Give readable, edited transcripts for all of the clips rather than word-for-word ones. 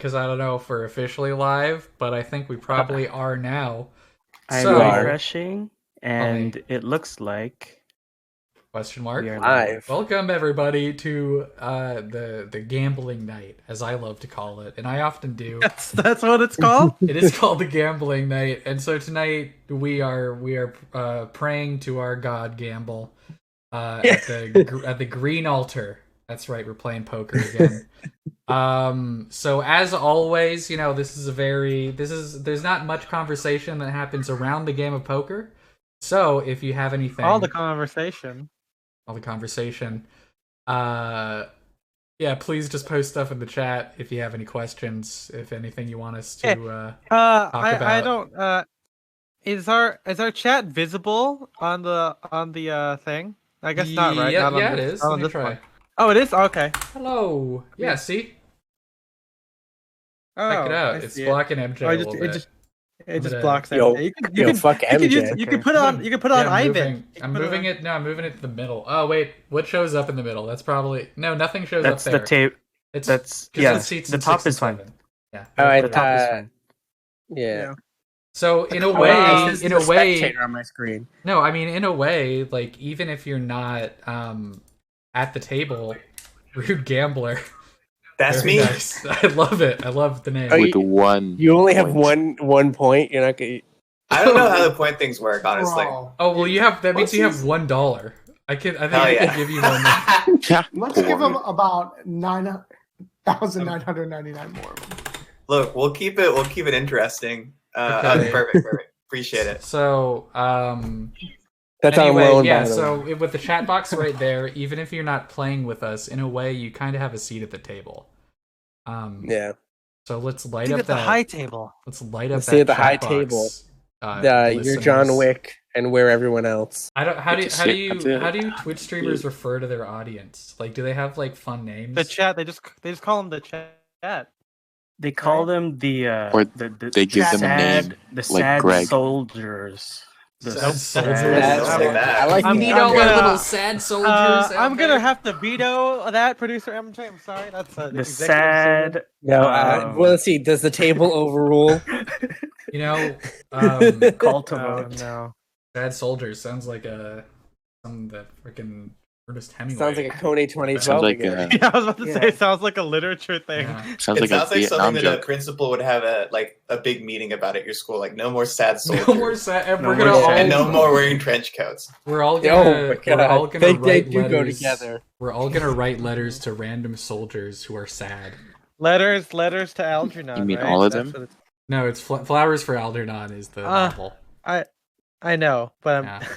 because I don't know if we're officially live, but I think we probably are now. I'm So, refreshing, and it looks like question mark. we are Live. Welcome everybody to the gambling night, as I love to call it, and I often do. That's what it's called. It is called the gambling night, and so tonight we are praying to our god Gamble at the green altar. That's right, we're playing poker again. So as always, you know, there's not much conversation that happens around the game of poker. So if you have anything, All the conversation, yeah, please just post stuff in the chat if you have any questions, if anything you want us to talk about. I don't. Is our chat visible on the thing? I guess not, right? Yeah, Not on yeah, it this, is. not Let on me this try. one. Oh, it is. Okay. Hello. Yeah, see? Oh, Check it out. I It's see blocking MJ Oh, a little bit. it just gonna- blocks Yo, everything. fuck MJ. You can put it on. You can put it on I'm Ivan. I'm moving it. No, I'm moving it to the middle. Oh wait, what shows up in the middle? That's probably nothing shows that's up the there. tape. It's That's 'cause yeah. it's seats The in top 6 and is fine. 7. Yeah. All right. The top is fine. Yeah. So in a Oh, way, wow, this is in a a way, spectator on my screen. no, I mean in a way, like even if you're not at the table, rude gambler. That's Very me. nice. I love it. I love the name. Oh, With one. You only have point. one point. You're not gonna. I don't know how the point things work, honestly. Oh well, that means you have $1. I think Hell I yeah. could give you one. Yeah, Let's poor. give them about 9,999 more of them. Look, we'll keep it interesting. Okay. Perfect. Appreciate it. So That's anyway, on loan. yeah. by the So way. with the chat box right there, even if you're not playing with us, in a way, you kind of have a seat at the table. Yeah. So let's light Sit up at the that. high table. Let's light up Let's that sit at the chat high box, table. You're listeners. John Wick, and we're everyone else. I don't. How do Get to sit you at the- how do Twitch streamers refer to their audience? Like, do they have like fun names? The chat. They just call them the chat. They call them the Or the they give them a sad, name, the like sad Greg. soldiers. The Sad soldiers. That's Don't say that. I like I'm the veto I'm my gonna- little sad soldiers. I'm gonna have to veto that, producer MJ. I'm sorry. That's the executive sad. No, well, let's see. Does the table overrule? You know, Call to decision. Oh vote. no. sad soldiers sounds like something that freaking Ernest Hemingway. Sounds like a Coney 2012. Sounds like again. a, Yeah, I was about to Yeah. say it sounds like a literature thing. Yeah. sounds It like sounds a like Vietnam something that a joke. principal would have a big meeting about at your school. Like no more sad soldiers. No more sad. And No we're more gonna sad. and all. no more wearing trench coats. We're all Oh gonna. my God. We're all gonna They write do go letters. together. We're all gonna write letters to random soldiers who are sad. Letters to Algernon. You mean right? all of That's them? what it's- No, it's Flowers for Algernon is the novel. I know, but I'm Yeah.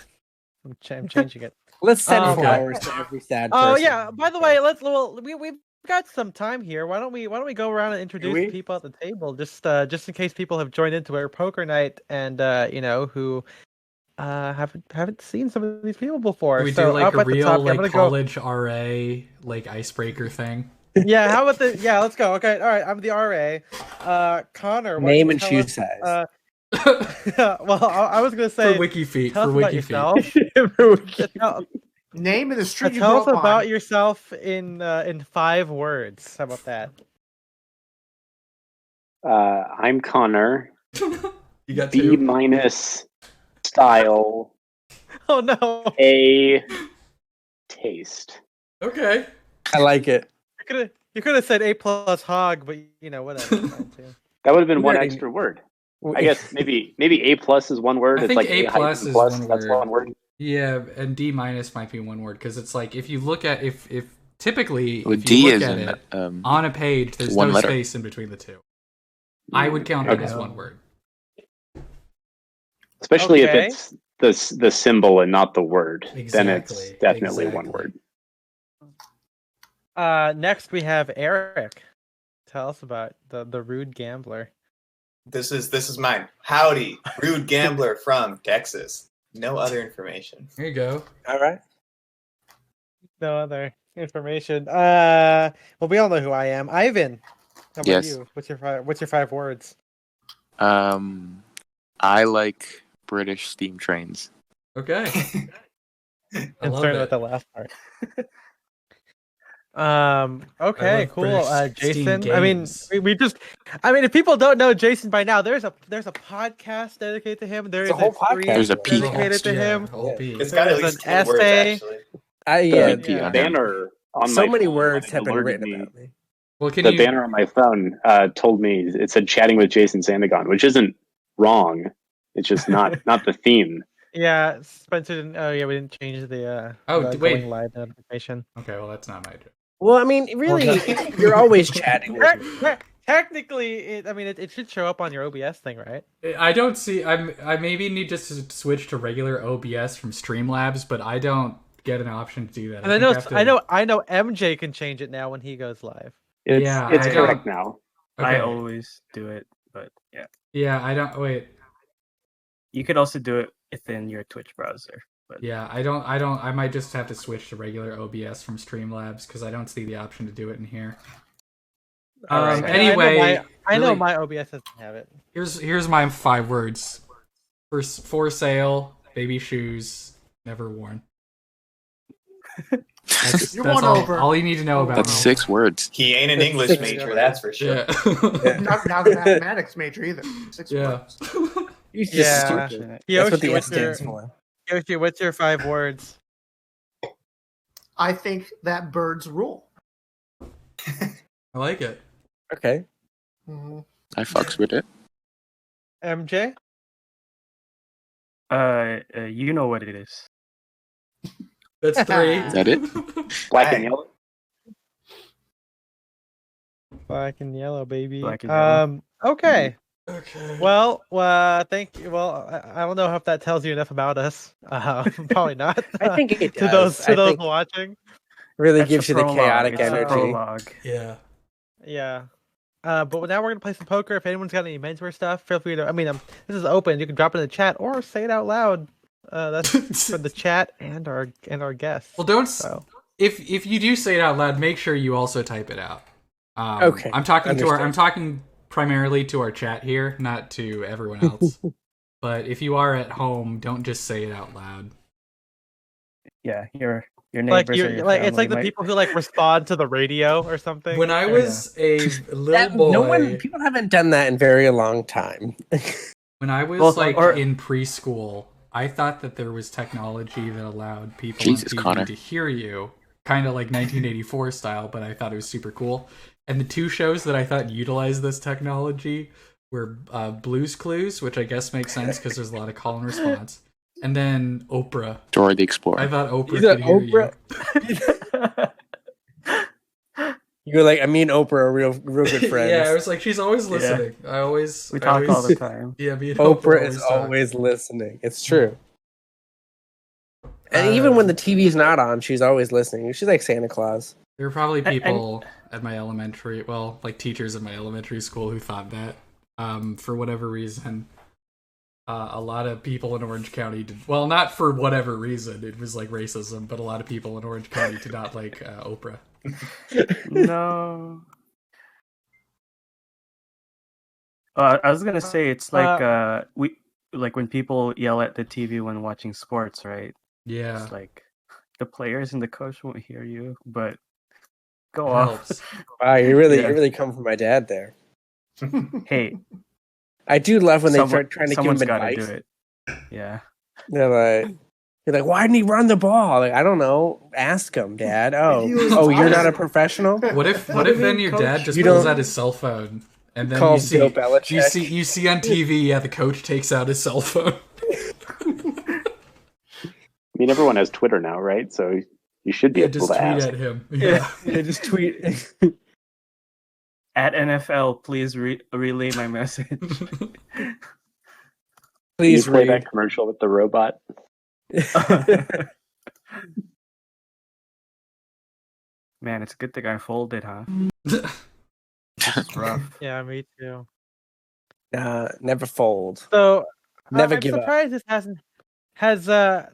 I'm changing it. Let's send Okay. flowers to every sad person. Oh yeah. By the way, we've got some time here. Why don't we go around and introduce we? the people at the table, just in case people have joined into our poker night and who haven't seen some of these people before. Do we so do like up a at the real top, I'm like gonna college RA like icebreaker thing? Yeah, how about let's go. Okay, all right. I'm the RA. Connor, why don't Name you and tell shoe us, size. well, I was gonna say For wiki feet. tell For us about wiki feet. yourself. Tell, Name and the street you tell grew us up about on. yourself in 5 words. How about that? I'm Connor. You got B 2. minus style, Oh no! A taste. Okay. I like it. You could have said A plus hog, but whatever. it's fine, too. That would have been We one already- extra word. I guess maybe A plus is one word. I It's think like A hyphen plus is plus, one that's word. one word. Yeah, and D minus might be one word because it's like if you look at if typically Well, if you D look is at in it um, on a page, there's one no letter. space in between the two. I would count that Okay. as one word. Especially Okay. if it's the symbol and not the word. Then it's Exactly, definitely one exactly. word. Next we have Eric. Tell us about the rude gambler. This is mine. Howdy, rude gambler from Texas. No other information. There you go. All right. No other information. Well, we all know who I am. Ivan. How about Yes. you? What's your 5 words? I like British steam trains. Okay. I love Concerned it. with the last part. Okay, love cool. British Steam Jason. I mean, games. if people don't know Jason by now, there's a podcast dedicated to him. There There's is a whole stream podcast. There's a peak. dedicated to him. Whole peak. It's got at There's least an 10 words, essay. actually. Yeah, The Yeah. banner on so my many phone words have been alerted written me. about me. Well, can The you? banner on my phone told me it said "chatting with Jason Sandagon," which isn't wrong. It's just not the theme. Yeah, Spencer didn't. Oh, yeah, we didn't change the. Oh, wait. Going live notification. Okay, well that's not my joke. Well, I mean, really, you're always chatting with me. Technically, it should show up on your OBS thing, right? I don't see. I maybe need to switch to regular OBS from Streamlabs, but I don't get an option to do that. And I know MJ can change it now when he goes live. It's I correct now. Okay. I always do it, but yeah. Yeah, I don't. Wait. You could also do it within your Twitch browser. But Yeah, I don't. I might just have to switch to regular OBS from Streamlabs because I don't see the option to do it in here. Alright. Anyway, I know really- my OBS doesn't have it. Here's my 5 words. For sale, baby shoes, never worn. You're won all, over. all you need to know about That's me. 6 words. He ain't an That's English 6 major, words. that's for sure. Yeah. Not a mathematics major either. 6 Yeah. words. You're just Yeah. stupid. That's Yoshi, what the S what's stands for. Yoshi, what's your 5 words? I think that birds rule. I like it. Okay. Mhm. I fucks with it. MJ? you know what it is. That's 3. Is that it? Black and yellow. Black and yellow, baby. Black and yellow. Okay. Okay. Well, thank you. Well, I don't know if that tells you enough about us. Probably not. I think it to does. those I think watching. really That's gives the you the prologue. chaotic It's the energy. prologue. Yeah. Yeah. But now we're gonna play some poker. If anyone's got any menswear stuff, feel free to. This is open. You can drop it in the chat or say it out loud. That's for the chat and our guests. Well, don't. So. If you do say it out loud, make sure you also type it out. Okay, I'm talking understood. I'm talking primarily to our chat here, not to everyone else. But if you are at home, don't just say it out loud. Yeah, your neighbors. Like or you, your like it's family like the might- people who like respond to the radio or something. When I was a little boy, People haven't done that in very long time. when I was Well, in preschool, I thought that there was technology that allowed people Jesus, on TV Connor. to hear you, kind of like 1984 style. But I thought it was super cool. And the 2 shows that I thought utilized this technology were Blue's Clues, which I guess makes sense because there's a lot of call and response, and then Oprah. Dora the Explorer. I thought Oprah You said could hear Oprah? You were like, me and Oprah are real good friends. Yeah, I was like, she's always listening. we I talk always, all the time. Yeah, me and Oprah is talk. always listening. It's true. And even when the TV's not on, she's always listening. She's like Santa Claus. There were probably people at my elementary, like teachers at my elementary school who thought that. For whatever reason, a lot of people in Orange County did. Well, not for whatever reason. It was like racism, but a lot of people in Orange County did not like Oprah. No. I was gonna say it's like like when people yell at the TV when watching sports, right? Yeah, It's like the players and the coach won't hear you, but go it off. helps. Wow, you Yeah. really come from my dad there. Hey, I do love when they someone- start trying to give him someone's gotta advice. do it. Yeah. They're like, why didn't he run the ball? Like, I don't know. Ask him, Dad. Oh, He was you're not a honest. professional. What if What do you then mean, your coach? dad just You pulls don't- out his cell phone and then Call you see Bill Belichick. you see on TV, yeah, the coach takes out his cell phone. I mean, everyone has Twitter now, right? So you should be Yeah, able just to tweet ask. at him. Yeah. Yeah, just tweet. At NFL, please relay my message. Can Please you play read. that commercial with the robot? Man, it's a good thing I folded, huh? It's rough. Yeah, me too. Never fold. So Never I'm give up. surprised this has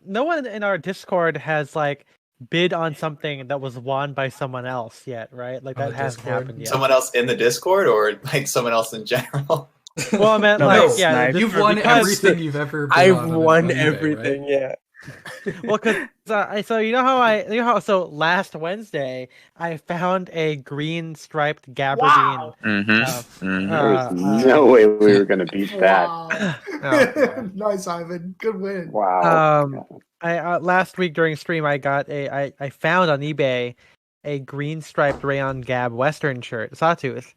no one in our Discord has like bid on something that was won by someone else yet, right? Like On that the hasn't Discord? happened yet. Someone else in the Discord or like someone else in general? Well, I meant No, like that's yeah, nice. the You've Discord, won because- everything you've ever bid I've on won eBay, everything. right? Yeah. Well, because so so last Wednesday I found a green striped gabardine. Mm-hmm. There's no way we were going to beat that. Wow. Oh, Nice, Ivan. Good win. Wow. I last week during stream I found on eBay a green striped rayon gab Western shirt, Sawtooth,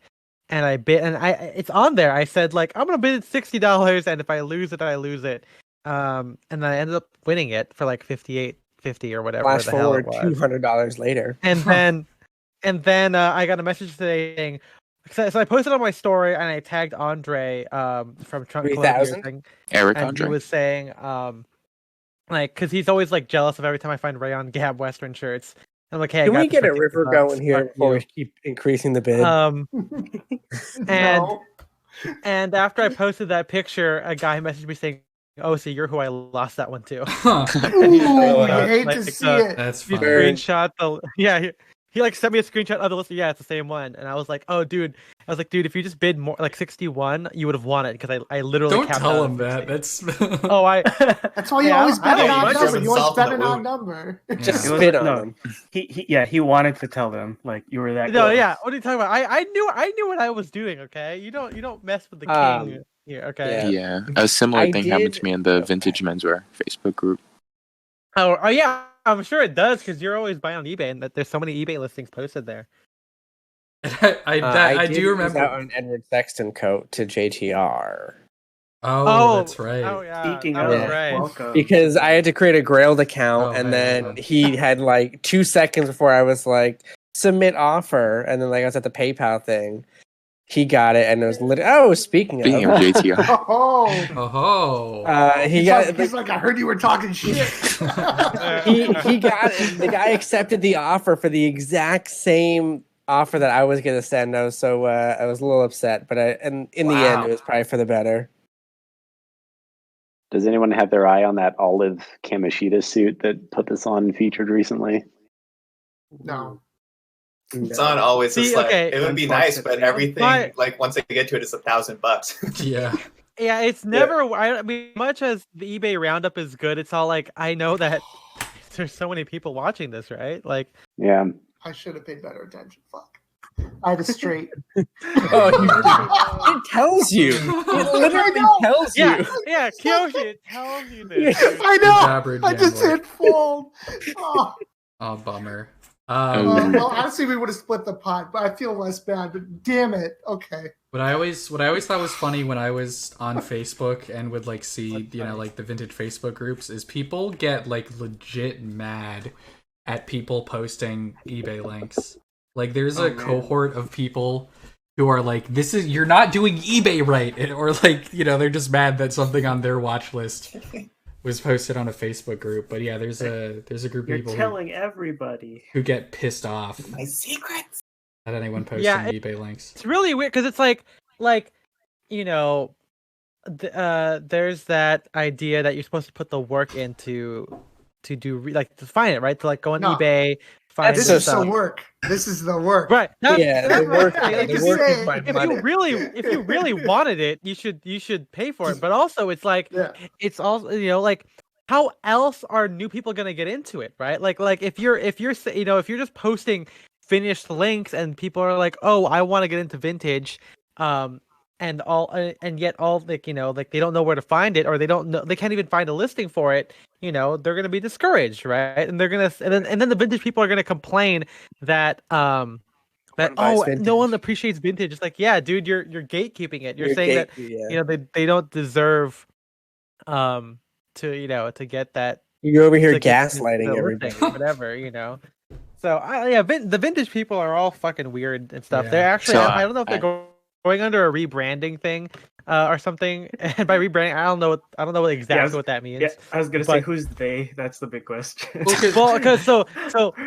and I bid, and it's on there. I said like I'm gonna bid it $60, and if I lose it, I lose it. And I ended up winning it for like $58.50 or whatever Flash the hell it forward was. $200 later. And then I got a message today saying, so I posted on my story and I tagged Andre from Trunk Club 3000? Eric and Andre. he was saying like because he's always like jealous of every time I find Rayon Gab Western shirts. I'm like, hey, I Can got we this get for a river $50. going here Fuck before you. we keep increasing the bid? And No. and after I posted that picture, a guy messaged me saying, "Oh, so you're who I lost that one to." Ooh, I hate like, to see it. That's You funny. screenshot the he like sent me a screenshot of the list. Yeah, it's the same one, and I was like, "Oh, dude!" I was like, "Dude, if you just bid more like 61, you would have won it because I literally Don't capped tell out him at that. 60." That's Oh, That's why you Yeah, always I bet don't an odd much number. of You always insult in bet the an odd wound. number. Just It was- spit on no. them. He wanted to tell them like you were that. no, close. yeah. What are you talking about? I knew what I was doing. Okay, you don't mess with the king here. Okay. Yeah. A similar I thing happened did- to me in the Vintage Menswear Facebook group. Oh yeah. I'm sure it does because you're always buying on eBay, and that there's so many eBay listings posted there. I did do lose remember. out an Edward Sexton coat to JTR Oh, that's right. Oh yeah. Speaking that of, was right. welcome. because I had to create a Grailed account, Oh, and hang then on. he had like 2 seconds before I was like submit offer, and then like I was at the PayPal thing. He got it, and it was literally. Oh, speaking Speaking of, of JTR, Oh. Oh. he He's got like, he's like, I heard you were talking shit. he got the guy accepted the offer for the exact same offer that I was gonna send. I was a little upset, but in the end, Wow. it was probably for the better. Does anyone have their eye on that olive Kamishita suit that put this on featured recently? No. It's not always just See, like okay. it would be nice, but everything But- like once they get to it is $1,000. Yeah. Yeah, it's never. I mean, much as the eBay roundup is good, it's all like I know that there's so many people watching this, right? Like, Yeah. I should have paid better attention. Fuck. I had a straight. It tells you. It literally tells you. yeah, Kyoshi, it tells you this. I Jabber know. I just gambler. hit fold. Oh. Oh, bummer. Well, honestly, we would have split the pot, but I feel less bad. But damn it. Okay. What I always thought was funny when I was on Facebook and would like see like the vintage Facebook groups is people get like legit mad at people posting eBay links. Like there's a cohort of people who are like, you're not doing eBay right, or like they're just mad that something on their watch list was posted on a Facebook group. But yeah, there's a group of You're people telling everybody. who get pissed off My secrets. at anyone posting Yeah, eBay links. It's really weird because it's like there's that idea that you're supposed to put the work into to do to find it, right? To like go on No. eBay, find This so is the stuff. work. This is the work. Right. Yeah, the work, Like, the if work you- is my if money. if you really wanted it, you should pay for it. But also, it's like Yeah. it's also like how else are new people gonna get into it, right? Like if you're if you're just posting finished links and people are like, oh, I want to get into vintage, and yet they don't know where to find it, or they can't even find a listing for it. They're gonna be discouraged, right? And they're gonna and then the vintage people are gonna complain that buys no vintage. one appreciates vintage. It's like, yeah, dude, you're gatekeeping it. You're saying that yeah. they don't deserve to get that. You're over here to get gaslighting the everybody. listing or whatever. So the vintage people are all fucking weird and stuff. Yeah. They're actually So, I don't know if they're going under a rebranding thing or something. And by rebranding, I don't know exactly what that means. Yeah, I was gonna say But- who's they? That's the big question. Well, because so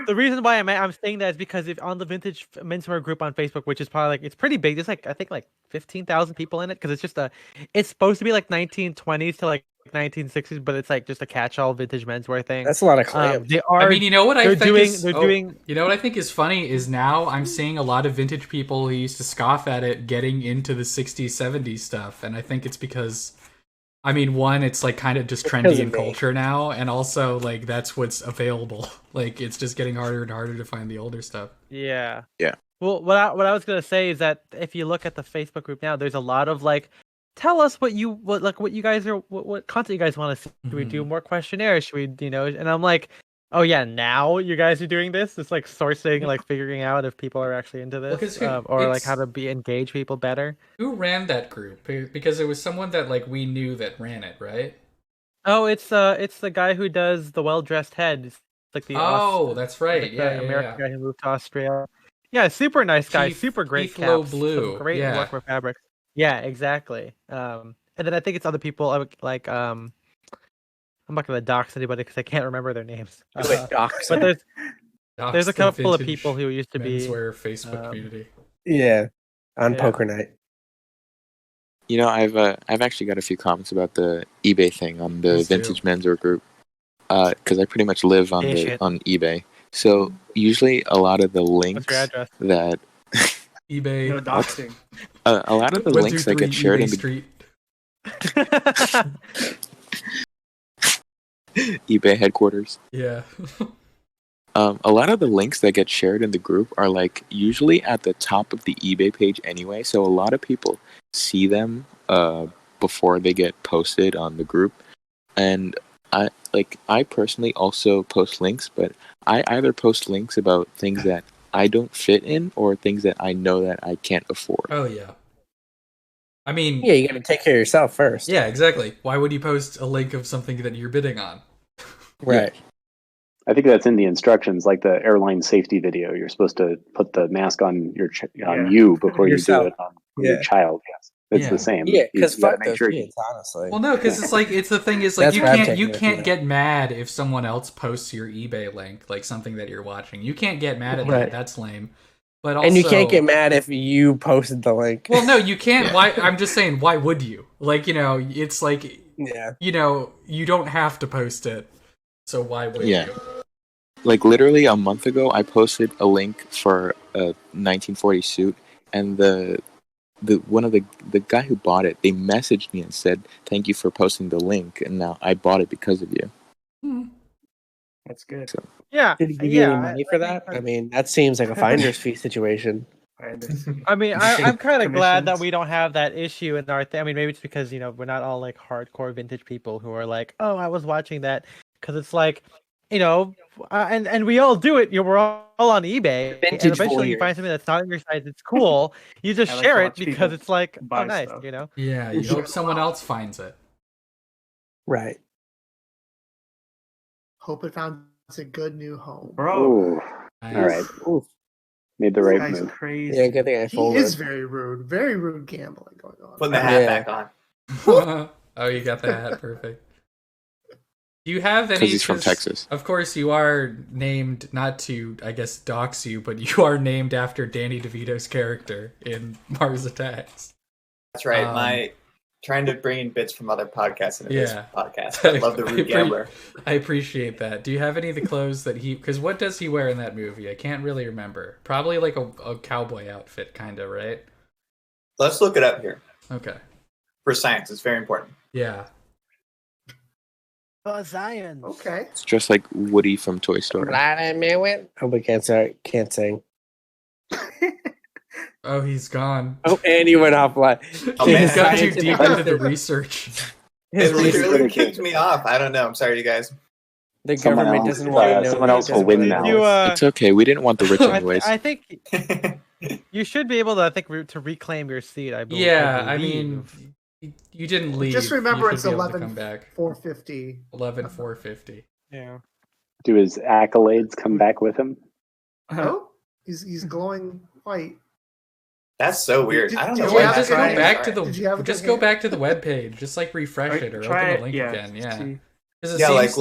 the reason why I'm saying that is because if on the vintage menswear group on Facebook, which is probably it's pretty big, there's I think 15,000 people in it because it's supposed to be 1920s to 1960s, but it's just a catch-all vintage menswear thing. That's a lot of clams. They are. I mean, you know what I they're think doing. is They're doing. You know what I think is funny is now I'm seeing a lot of vintage people who used to scoff at it getting into the 60s, 70s stuff, and I think it's because I mean, one, it's like kind of just Because trendy of in me. culture now, and also like that's what's available. Like it's just getting harder and harder to find the older stuff. Yeah. Yeah. Well, what I was gonna say is that if you look at the Facebook group now, there's a lot of like, tell us what you guys are, what content you guys want to see. Should we do more questionnaires? Should we, And I'm like, oh yeah, now you guys are doing this. It's like sourcing, like figuring out if people are actually into Well, this, 'cause or like it's- how to engage people better. Who ran that group? Because it was someone that like we knew that ran it, right? Oh, it's the guy who does the well-dressed head. It's like the Oh, that's right. like Yeah, the yeah, American yeah. guy who moved to Australia. Yeah, super nice guy, Keith- super great Keith Low caps, Blue, some great yeah. work with fabrics. Yeah, exactly. And then I think it's other people like I'm not gonna dox anybody because I can't remember their names. Docs. But there's Docs a the couple of vintage people who used to be Menswear Facebook community. Yeah, on Yeah. poker night. You know, I've actually got a few comments about the eBay thing on the Please do. Vintage Menswear group, because I pretty much live on Shit. on eBay. So usually a lot of the links What's your address? that eBay. No doxing. a lot of the links that 123 get shared eBay in the Street. eBay headquarters. Yeah. A lot of the links that get shared in the group are like usually at the top of the eBay page anyway, so a lot of people see them before they get posted on the group. And I personally also post links, but I either post links about things that I don't fit in or things that I know that I can't afford. Oh yeah. I mean, Yeah, you got to take care of yourself first. yeah, exactly. Why would you post a link of something that you're bidding on? Right. I think that's in the instructions, like the airline safety video. You're supposed to put the mask on on you before you do Yourself. it on Yeah. your child. Yes, it's Yeah. the same. Yeah, You because gotta fuck make those sure kids, honestly. Well, no, because it's the thing is like That's you where I'm can't taking it from that. get mad if someone else posts your eBay link, like something that you're watching. You can't get mad at that. Right. That's lame. But also, And you can't get mad if you posted the link. Well, no, you can't. Why? I'm just saying, why would you? Like, it's like, Yeah. you don't have to post it. So why would Yeah. you? Like literally a month ago, I posted a link for a 1940 suit, and the one of the guy who bought it, they messaged me and said, "Thank you for posting the link, and now I bought it because of you." That's good. So, Yeah. Did he give you yeah, any money for that? I mean, that seems like a finder's fee situation. I mean, I'm kind of glad that Commissions. we don't have that issue in our thing. I mean, maybe it's because we're not all like hardcore vintage people who are like, oh, I was watching that, because it's like, and we all do it. We're all on eBay, and Vintage eventually you voyeurs. find something that's not in your size. It's cool. You just I like share to it watch because people it's like, oh, buy nice, stuff. Yeah, you hope someone else finds it. Right. Hope it found a good new home. Bro, Ooh, Nice. all right, Oof. made the this right guy's move. crazy. Yeah, good thing I He folded. is very rude gambling going on. Putting the hat Yeah. back on. Oh, you got the hat. Perfect. Do you have any? because he's from Texas. Of course, you are named, not to, I guess, dox you, but you are named after Danny DeVito's character in Mars Attacks. That's right. Um, Trying to bring in bits from other podcasts into this Yeah. podcast. I love the Rude Gambler. I appreciate that. Do you have any of the clothes that because what does he wear in that movie? I can't really remember. Probably like a cowboy outfit, kind of, right? Let's look it up here Okay. for science. It's very important. Yeah. Zion. Okay. It's just like Woody from Toy Story. Oh, we can't sing. Oh, he's gone. Oh, and you went offline. Oh, man. He's got too His deep into the research. It research- literally kicked me off. I don't know. I'm sorry, you guys. The Someone government else, doesn't want to know. someone else will win now. It's okay. We didn't want the rich anyways. I think you should be able to. I think to reclaim your seat. I believe. Yeah, I mean, you didn't leave. Just remember You it's should be able to 11 come back. 450. 11,450. yeah. Do his accolades come back with him? Oh, he's glowing white. That's so weird. Did- I don't did know you why have that's to go right. back to the Did you have a just good go hand? back to the web page. Just like refresh it or Try open it, the link yeah, again. Yeah. see. 'Cause it Yeah, like seems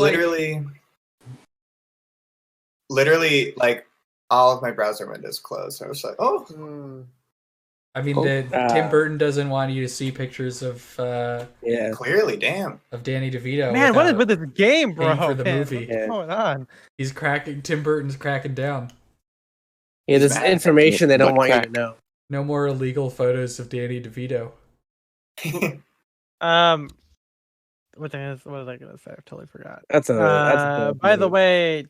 literally, like all of my browser windows closed. I was like, oh, Hmm. I mean, Oh, Tim Burton doesn't want you to see pictures of Yeah. clearly, damn. Danny DeVito. Man, what is without with this game, bro? paying for the Man, movie. What's going on? He's cracking. Tim Burton's cracking down. Yeah, there's Bad. information they don't Butt want you crack. to know. No more illegal photos of Danny DeVito. what was I gonna say? I totally forgot. That's a By the way,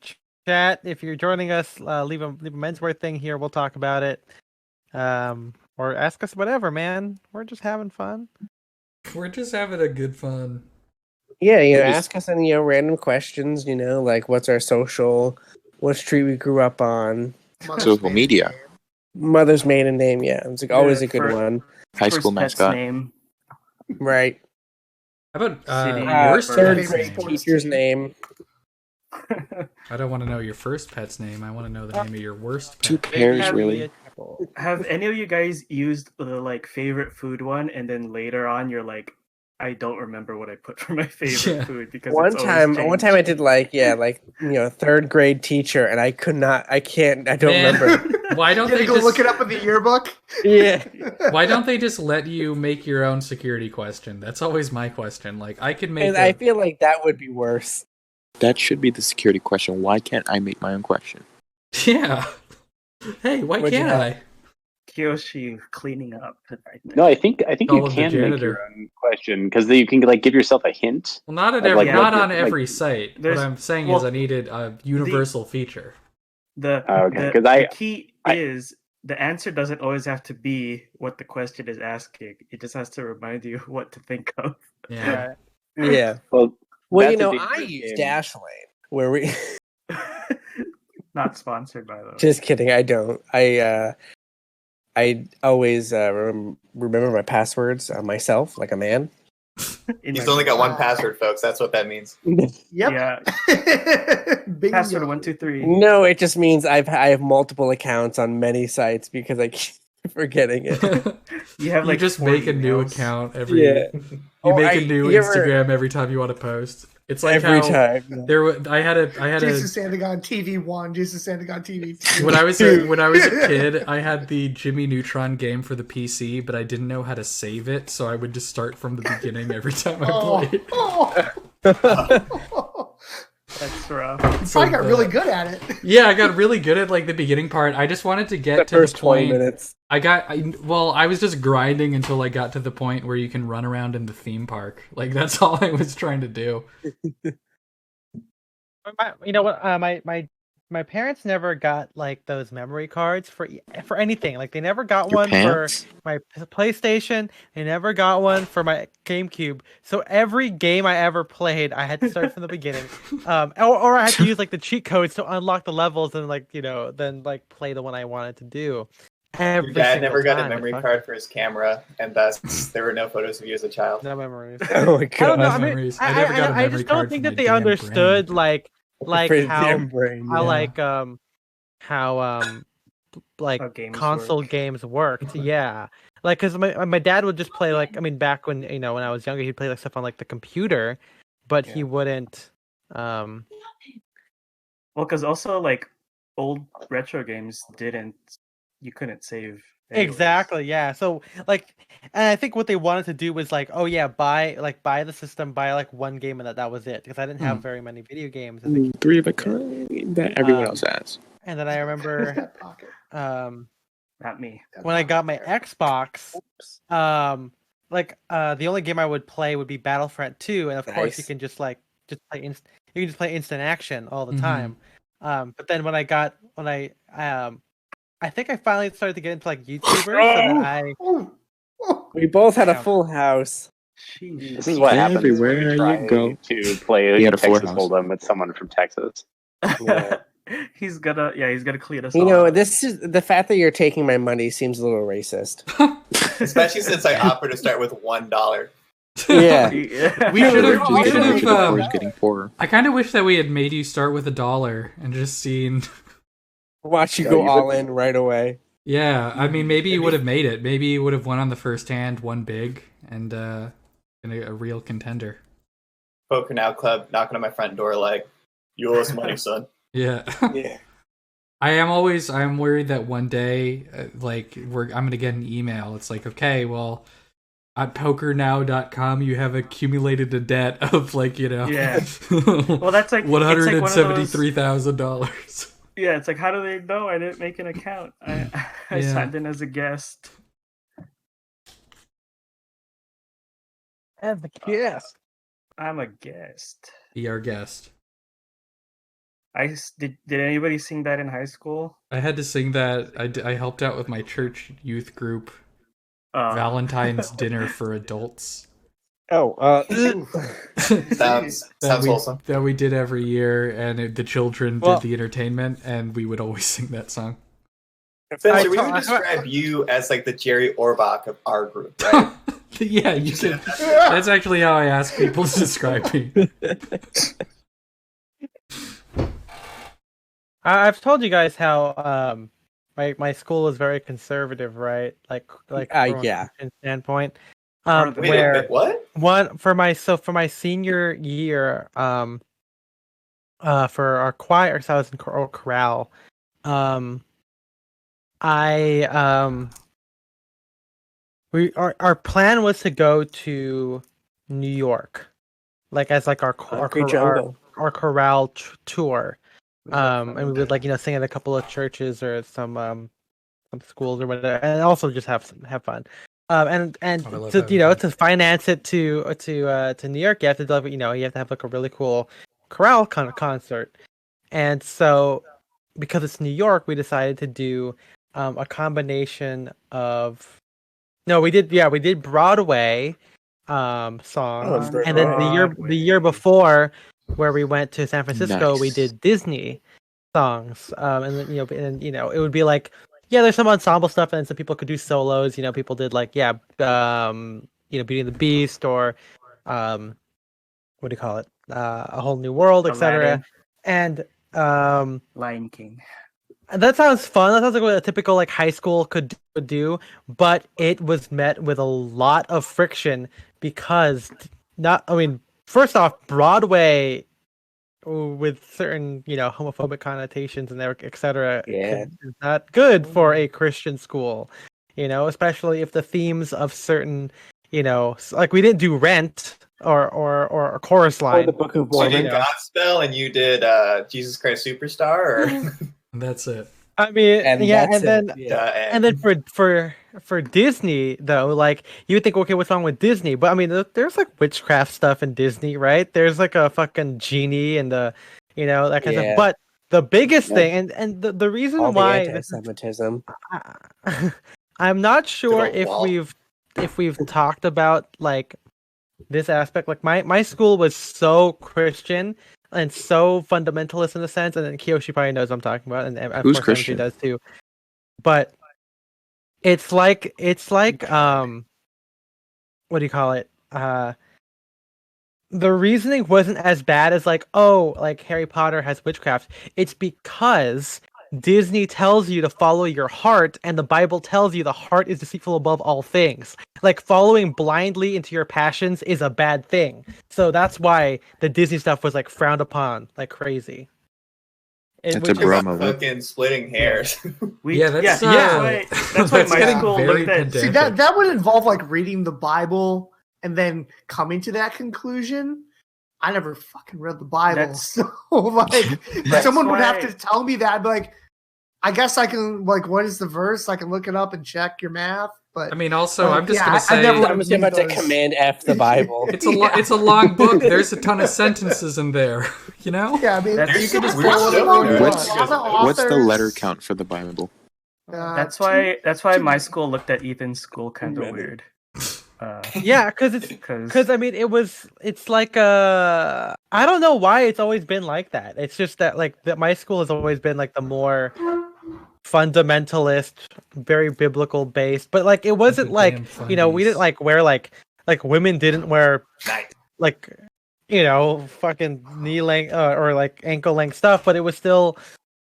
chat, if you're joining us, leave a Menswear thing here. We'll talk about it. Or ask us whatever, man. We're just having fun. We're just having a good fun. Yeah, It is- ask us any random questions. Like what's our social, what street we grew up on, Social media. mother's maiden name. Yeah, it's like always a good one. High school First pet's mascot. name. Right. How about City. worst Third pet's grade name? teacher's name. I don't want to know your first pet's name. I want to know the name of your worst Two pet. pairs, have really. Have any of you guys used the like favorite food one, and then later on you're like, I don't remember what I put for my favorite Yeah. food because One it's always time changed. I did third grade teacher, and I don't Man. remember. Why don't You they had to go just look it up in the yearbook. Yeah. Why don't they just let you make your own security question? That's always my question. Like I could make And I feel like that would be worse. That should be the security question. Why can't I make my own question? Yeah. Hey, why What'd you can't have? I? Kiyoshi cleaning up. Right there. No, I think Call you of the can make janitor. your own question because you can like give yourself a hint. Well, not at Like, every, what not the- on like- every site. What There's- I'm saying well, is I needed a universal feature. Okay, The 'cause the key I- is the answer doesn't always have to be what the question is asking. It just has to remind you what to think of. Yeah. Yeah. Well, Well, that's a I dangerous use game. Dashlane, where we. Not sponsored by the way. Just kidding. I don't. I always remember my passwords myself, like a man. In He's my- only got one password, folks. That's what that means. Yep. Yeah. Bingo. Password 123. No, it just means I have multiple accounts on many sites because I keep forgetting it. You have You like just 40 make a new emails. account every. Yeah. You Oh, make a new you ever- Instagram every time you want to post. It's like Every how time. I had a Jason Sandagon TV 1, Jason Sandagon TV 2. when I was a kid, I had the Jimmy Neutron game for the PC, but I didn't know how to save it, so I would just start from the beginning every time I played. That's rough. So I got really good at it. Yeah, I got really good at like the beginning part. I just wanted to get The to the first 20 point. minutes. I was just grinding until I got to the point where you can run around in the theme park. Like that's all I was trying to do. You know what? My parents never got like those memory cards for anything. Like they never got Your one parents? for my PlayStation. They never got one for my GameCube. So every game I ever played, I had to start from the beginning. Or I had to use like the cheat codes to unlock the levels and then play the one I wanted to do. Your dad never got a time. memory card for his camera, and thus there were no photos of you as a child. No memories. Oh my I don't know. god. I mean, Memories. I never got a I memory just card don't think for that my they damn understood brain. like For his how damn brain, how yeah. like How games console work. games worked. Yeah, like because my dad would just play back when when I was younger, he'd play like stuff on like the computer, but he wouldn't. Well, because also like old retro games you couldn't save. anyways. Exactly. Yeah. So and I think what they wanted to do was buy the system, buy like one game, and that was it. Because I didn't have very many video games as a kid. 3 of a kind that everyone else has. And then I Who's remember that pocket? Not me. when I got my Xbox, the only game I would play would be Battlefront 2, and of course you Nice. can just play instant action all the Mhm. time. But then I think I finally started to get into like YouTubers, so that Oh, oh. We both had a Yeah. full house. Sheesh. This is what happens when Everywhere you you try go. to play He had a Texas forehouse. Hold'em with someone from Texas. Yeah. he's gonna clean us You all know, up. this is the fact that you're taking my money seems a little racist. Especially since I offered to start with $1. Yeah. Yeah. We should have. We Getting should richer, have. the Poor is getting poorer. I kind of wish that we had made you start with $1 and just seen. Watch you Yeah, go you all would- in right away. Yeah, I mean, maybe you would have made it. Maybe you would have won on the first hand, won big, and been a real contender. Poker Now Club knocking on my front door like, you owe us money, son. Yeah. Yeah. I'm worried that one day, I'm gonna get an email. It's like, okay, well, at pokernow.com, you have accumulated a debt of Yeah. Well, that's like $173,000. Yeah, it's like, how do they know I didn't make an account? I Yeah. signed in as a guest. as the guest. I'm a guest. Be our guest. Did anybody sing that in high school? I had to sing that. I helped out with my church youth group. Valentine's dinner for adults. Sounds wholesome. That we did every year, and the children did the entertainment, and we would always sing that song. So we would describe you as like the Jerry Orbach of our group, right? Yeah, you should. That's actually how I ask people to describe me. I've told you guys how my school is very conservative, right? Like from a Christian standpoint. Wait, what? For my senior year, for our choir, so I was in chorale. Our plan was to go to New York, like as like our chorale tour. And we would sing at a couple of churches or some schools or whatever, and also just have fun. And to finance it to New York, you have to you have to have like a really cool chorale kind of concert. And so because it's New York, we decided to do a combination of we did Broadway songs, and then the year before, where we went to San Francisco, we did Disney songs, and then it would be like there's some ensemble stuff, and some people could do solos. People did like Beauty and the Beast, or what do you call it, A Whole New World, etc. And Lion King. That sounds fun. That sounds like what a typical like high school could do, but it was met with a lot of friction because first off, Broadway with certain homophobic connotations and etc. is not good for a Christian school. Especially if the themes of certain like we didn't do Rent or a Chorus Line or the Book of Mormon. You did Godspell and you did Jesus Christ Superstar, or that's it. I mean, and then for Disney though, like you would think, okay, what's wrong with Disney? But I mean, there's like witchcraft stuff in Disney, right? There's like a fucking genie and that kind of stuff. But the biggest thing, and the reason why anti-Semitism, I'm not sure if we've talked about like this aspect. Like my school was so Christian and so fundamentalist in a sense, and then Kiyoshi probably knows what I'm talking about, and of course Christian does too. But it's like what do you call it? The reasoning wasn't as bad as like Harry Potter has witchcraft. It's because Disney tells you to follow your heart, and the Bible tells you the heart is deceitful above all things. Like following blindly into your passions is a bad thing. So that's why the Disney stuff was like frowned upon like crazy. It's a Brahma fucking splitting hairs. That's why my school looked at. See, that would involve like reading the Bible and then coming to that conclusion. I never fucking read the Bible, so like someone would have to tell me that. I'd be like, I guess I can like, what is the verse? I can look it up and check your math. But I mean, also, I'm just gonna say, I'm about to Command F the Bible. It's a long book. There's a ton of sentences in there. Yeah, I mean, you can just what's the letter count for the Bible? That's why my school looked at Ethan's school kind of weird. Because I mean, it's like I don't know why it's always been like that. It's just that my school has always been like the more fundamentalist, very biblical based, but like it wasn't like we didn't like wear like women didn't wear like fucking knee length or like ankle length stuff, but it was still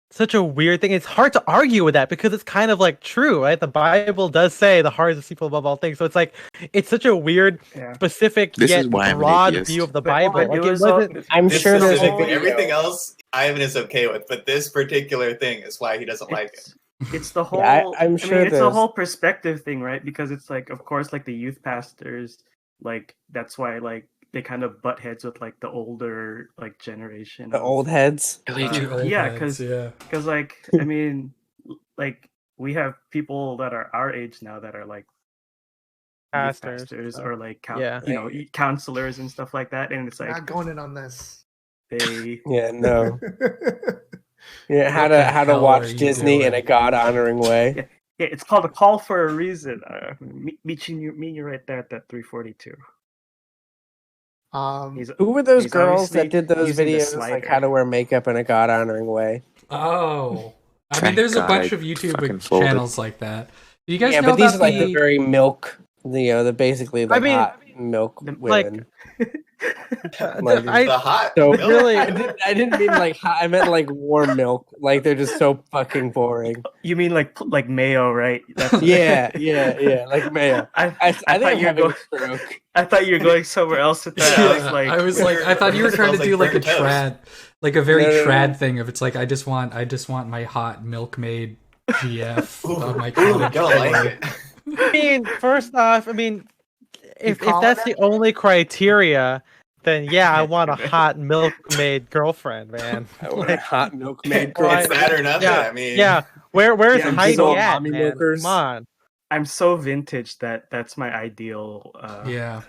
such a weird thing. It's hard to argue with that because it's kind of like true, right? The Bible does say the heart is deceitful above all things. So it's like it's such a weird, specific yet broad view of the Bible. I'm sure there's everything else Ivan is okay with, but this particular thing is why he doesn't like it. It's the whole. I'm sure it's a whole perspective thing, right? Because it's like, of course, like the youth pastors, like that's why like they kind of butt heads with like the older like generation. The old heads. Because like I mean, like we have people that are our age now that are like pastors so. or like Yeah. counselors and stuff like that, and it's like Not going in on this. they Yeah, no. Yeah, What the how to hell are watch you Disney in doing? a God honoring way. yeah, it's called a call for a reason. Meeting you right there at that 342. Who were those he's girls obviously that did those using the videos, like slider. how to wear makeup in a God honoring way? Oh, I mean, Thank there's a God bunch I of YouTube fucking folded. channels like that. Do you guys Yeah, know but these about are like the the? very milk, the basically like mean, hot milk like, women. Like, The hot so milk? really- I didn't mean like hot, I meant like warm milk. Like they're just so fucking boring. You mean like mayo, right? That's Yeah, like mayo. I think thought I'm you were having a going. stroke. I thought you were going somewhere else with that. Yeah, I thought you were trying to do like a burnt toast. trad, like a very No, no, no. trad thing of it's like I just want my hot milkmaid GF on my Ooh, cottage don't like floor. it. I mean, first off, if call that's it the only criteria, then yeah, I want a hot milkmaid girlfriend, man. I want a hot milkmaid Well, girl. It's that or nothing. Yeah, I mean, yeah. Where's Yeah, Heidi these old at, mommy man? milkers. Come on. I'm so vintage that's my ideal. Yeah,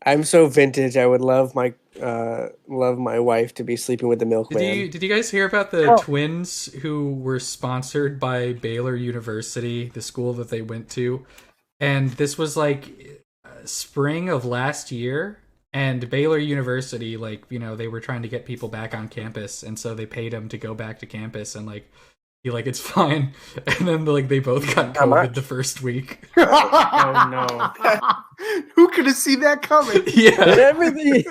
I'm so vintage. I would love my wife to be sleeping with the milkman. did you guys hear about the Oh. twins who were sponsored by Baylor University, the school that they went to, and this was like spring of last year, and Baylor University, like, they were trying to get people back on campus, and so they paid them to go back to campus and like be like, it's fine, and then like they both got How COVID much? the first week. Oh no! Who could have seen that coming? Yeah, Everything,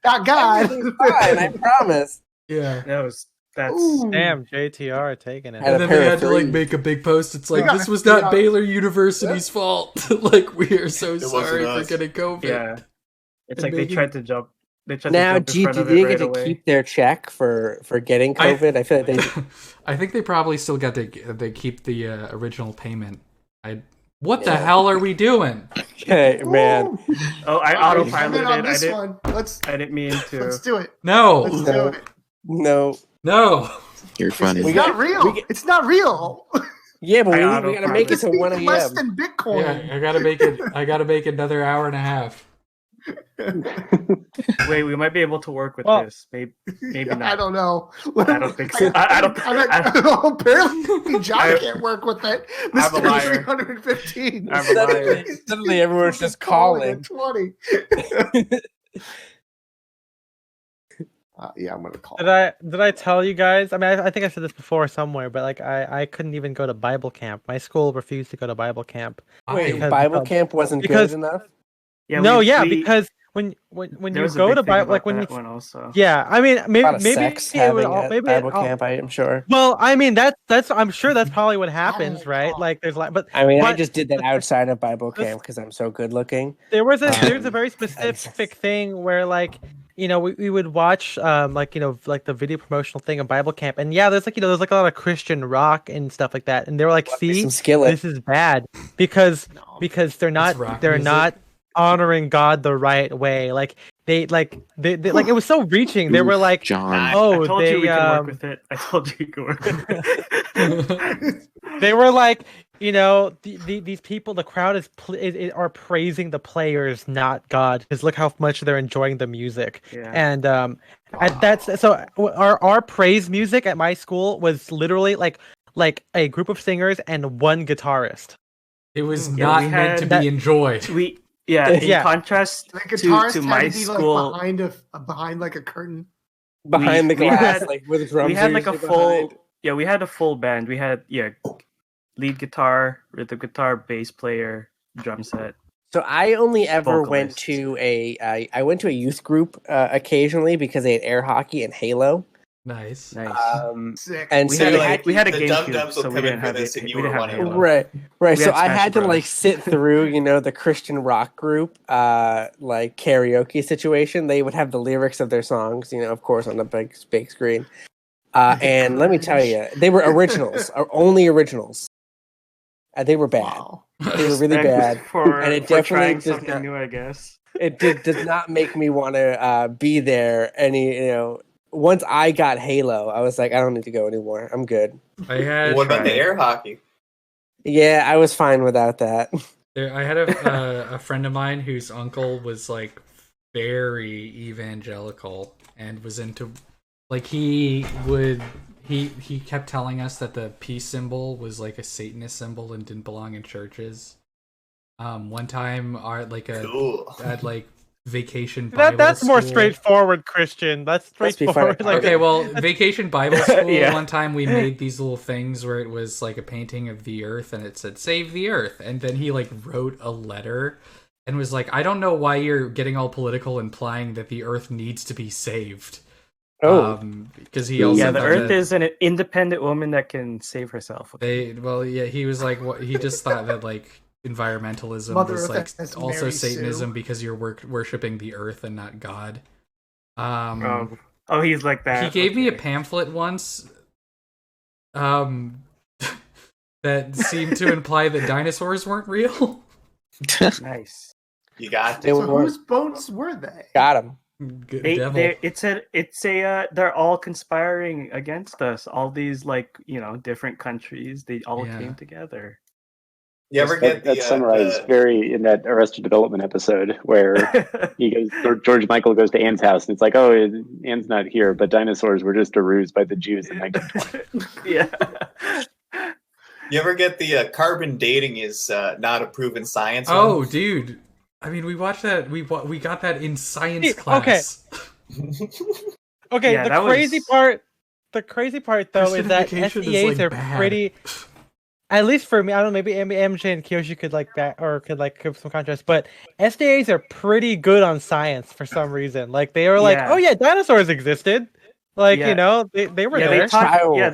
Not God. everything's fine. I promise. yeah. That's Ooh. Damn, JTR taking it. Had And a then they pair had of to like threes. make a big post. It's like, Yeah, this was not yeah. Baylor University's fault. Like, we are so wasn't sorry for us. getting COVID. yeah. It's And like making- they tried to jump. They tried Now, to jump in front did of they it get right to away. keep their check for getting I- COVID? I feel like they. I think they probably still got they keep the original payment. What the Yeah. hell are we doing? Okay, man. Oh, I I'm in autopiloted on it. this one. Let's I didn't mean to. let's do it. No, Let's No. do it. No. no. You're funny. It's not real. It's not real. Yeah, but I we gotta make it This to 1 means less a.m. than Bitcoin. Yeah, I gotta make it. I gotta make another hour and a half. Wait, we might be able to work with Well- this. Maybe I not. don't know. I don't think so. I don't. Apparently, John can't work with it. I'm a Mr. liar. 315. I'm a liar. Suddenly everyone's just calling. at 20. Yeah, I'm gonna call. Did I tell you guys? I mean, I think I said this before somewhere, but like I couldn't even go to Bible camp. My school refused to go to Bible camp. Wait, Because- Bible camp wasn't because- good enough? Yeah, because when there you was a go big to thing Bible, about like when you that one also. yeah, I mean A maybe lot of maybe sex it would having all, at maybe Bible oh, camp, I am sure. Well, I mean that's I'm sure that's probably what happens, right? Like there's like, but I mean, I but just did that outside of Bible this- camp because I'm so good looking. there's a Um, very specific thing where like we would watch like like the video promotional thing of Bible camp, and yeah, there's like there's like a lot of Christian rock and stuff like that, and they're like, see, Some skillet. this is bad because they're It's rock they're music. not honoring God the right way. Like they like it was so reaching. They were like, John. I oh, told they you we can work with it. I told you you could work with it. they were like, these people, the crowd are praising the players, not God, because look how much they're enjoying the music. Yeah. And that's so our praise music at my school was literally like a group of singers and one guitarist. It was Yeah, not we meant had to that- be enjoyed. In Yeah. contrast The guitarist to had my to be school, like behind like a curtain. Behind the we glass, had- like with drums. we had like a usually full behind. we had a full band. We had lead guitar, rhythm guitar, bass player, drum set. So I only ever went Vocalist. to I went to a youth group occasionally because they had air hockey and Halo. Nice. Nice. Sick. And we so had you a, had we had a the GameCube, dum-dums will so we come in didn't for have this, it. and you We were didn't have one of Halo. them. right. We So had I Smash had to Bros. like sit through, the Christian rock group like karaoke situation. They would have the lyrics of their songs, of course, on the big screen. And let me tell you, they were originals, or only originals. They were bad. Wow. They were really Respect bad. for, and it for definitely trying does something not- new, I guess. It does not make me want to be there once I got Halo, I was like, I don't need to go anymore. I'm good. I had What about the Try. air hockey? Yeah, I was fine without that. I had a friend of mine whose uncle was like very evangelical and was into like he kept telling us that the peace symbol was like a Satanist symbol and didn't belong in churches. One time at like vacation Bible that's more school. straightforward, Christian. That's straightforward. Like, okay, well, vacation Bible school. Yeah. One time we made these little things where it was like a painting of the earth, and it said "Save the Earth," and then he like wrote a letter and was like, "I don't know why you're getting all political, implying that the earth needs to be saved." Oh, because he also the Earth is an independent woman that can save herself. he was like, what he just thought that like environmentalism Mother was Earth like has also Mary Satanism Sue. because you're worshipping the earth and not God. He's like that. He gave me a pamphlet once that seemed to imply that dinosaurs weren't real. Nice. You got They it. So were- whose bones were they? got him. Good They, devil. they're all conspiring against us. All these different countries. They all Yeah. came together. You ever get That's summarized very in that Arrested Development episode where he goes. George Michael goes to Anne's house, and it's like, oh, Anne's not here, but dinosaurs were just a ruse by the Jews in 1920. Yeah. You ever get the carbon dating is not a proven science? Oh, one? dude. I mean, we watched that. We got that in science Okay. class. Okay, Yeah, the that crazy was- part. The crazy part though is that Christification is, SEAs like, are bad. pretty. At least for me, I don't know. Maybe MJ and Kiyoshi could give some contrast, but SDAs are pretty good on science for some reason. Like they were like, Yeah. oh yeah, dinosaurs existed. Like Yeah. they were Yeah, there they taught. Child. Yeah,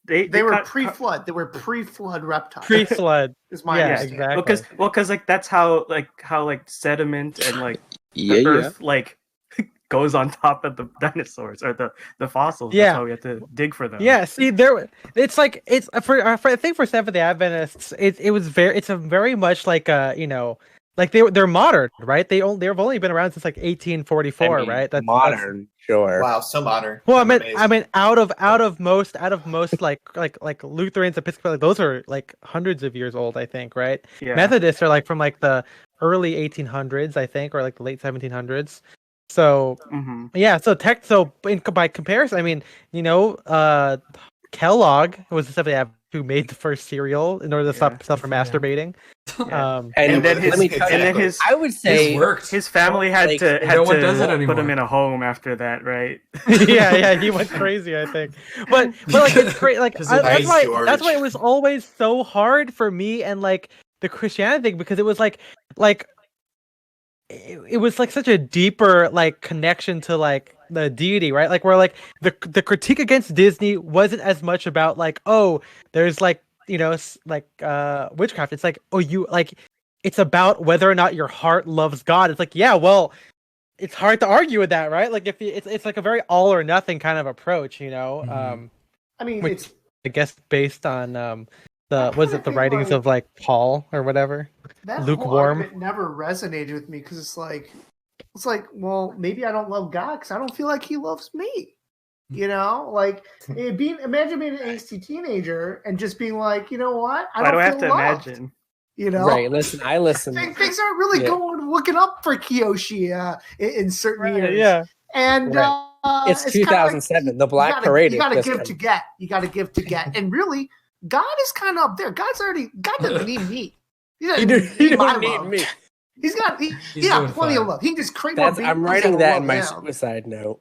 They were got- pre-flood. They were pre-flood reptiles. pre-flood. is my Yeah, understanding. exactly. because like that's how sediment and like Yeah, the yeah. earth like goes on top of the dinosaurs or the fossils. Yeah. That's how we have to dig for them. Yeah, see, it's for I think for Seventh Day Adventists, it's a very much like like they're modern, right? They've only been around since like 1844, I mean, right? That's modern, sure. Wow, so modern. Well, I'm I amazed. mean, out of most like Lutherans, Episcopal, like, those are like hundreds of years old, I think, right? Yeah. Methodists are like from like the early 1800s, I think, or like the late 1700s. So hmm yeah, by comparison, I mean, Kellogg was the somebody who made the first cereal in order to stop himself from Yeah. masturbating. Yeah. And, then his let me tell and then you, his I would say It worked. his family had like, to no one does it put him anymore. in a home after that, right? yeah, he went crazy, I think. But like it's great. Like 'Cause that's why George. it was always so hard for me and like the Christianity thing, because it was like it was like such a deeper like connection to like the deity, right? Like where like the critique against Disney wasn't as much about like, oh, there's like witchcraft. It's like, oh, you like, it's about whether or not your heart loves God. It's like, yeah, well, it's hard to argue with that, right? Like if it's like a very all or nothing kind of approach, Mhm. I mean, which- it's I guess based on the kinda feel writings like- of like Paul or whatever. that lukewarm. whole argument never resonated with me because it's like, well, maybe I don't love God because I don't feel like He loves me. You know, like imagine being an angsty teenager and just being like, you know what, Why do I have feel to loved. imagine? You know, right. Listen, I listen. Things aren't really Yeah. looking up for Kiyoshi in certain years. Yeah. And Right. It's kinda 2007. The Black you gotta, Parade. You got to just give come- to get. You got to give to get. And really, God is kind of up there. God doesn't need me. He You doesn't my don't need love. me. He's got He's plenty doing of fine. love. He can just create more. I'm babies writing and that love in my him. suicide note.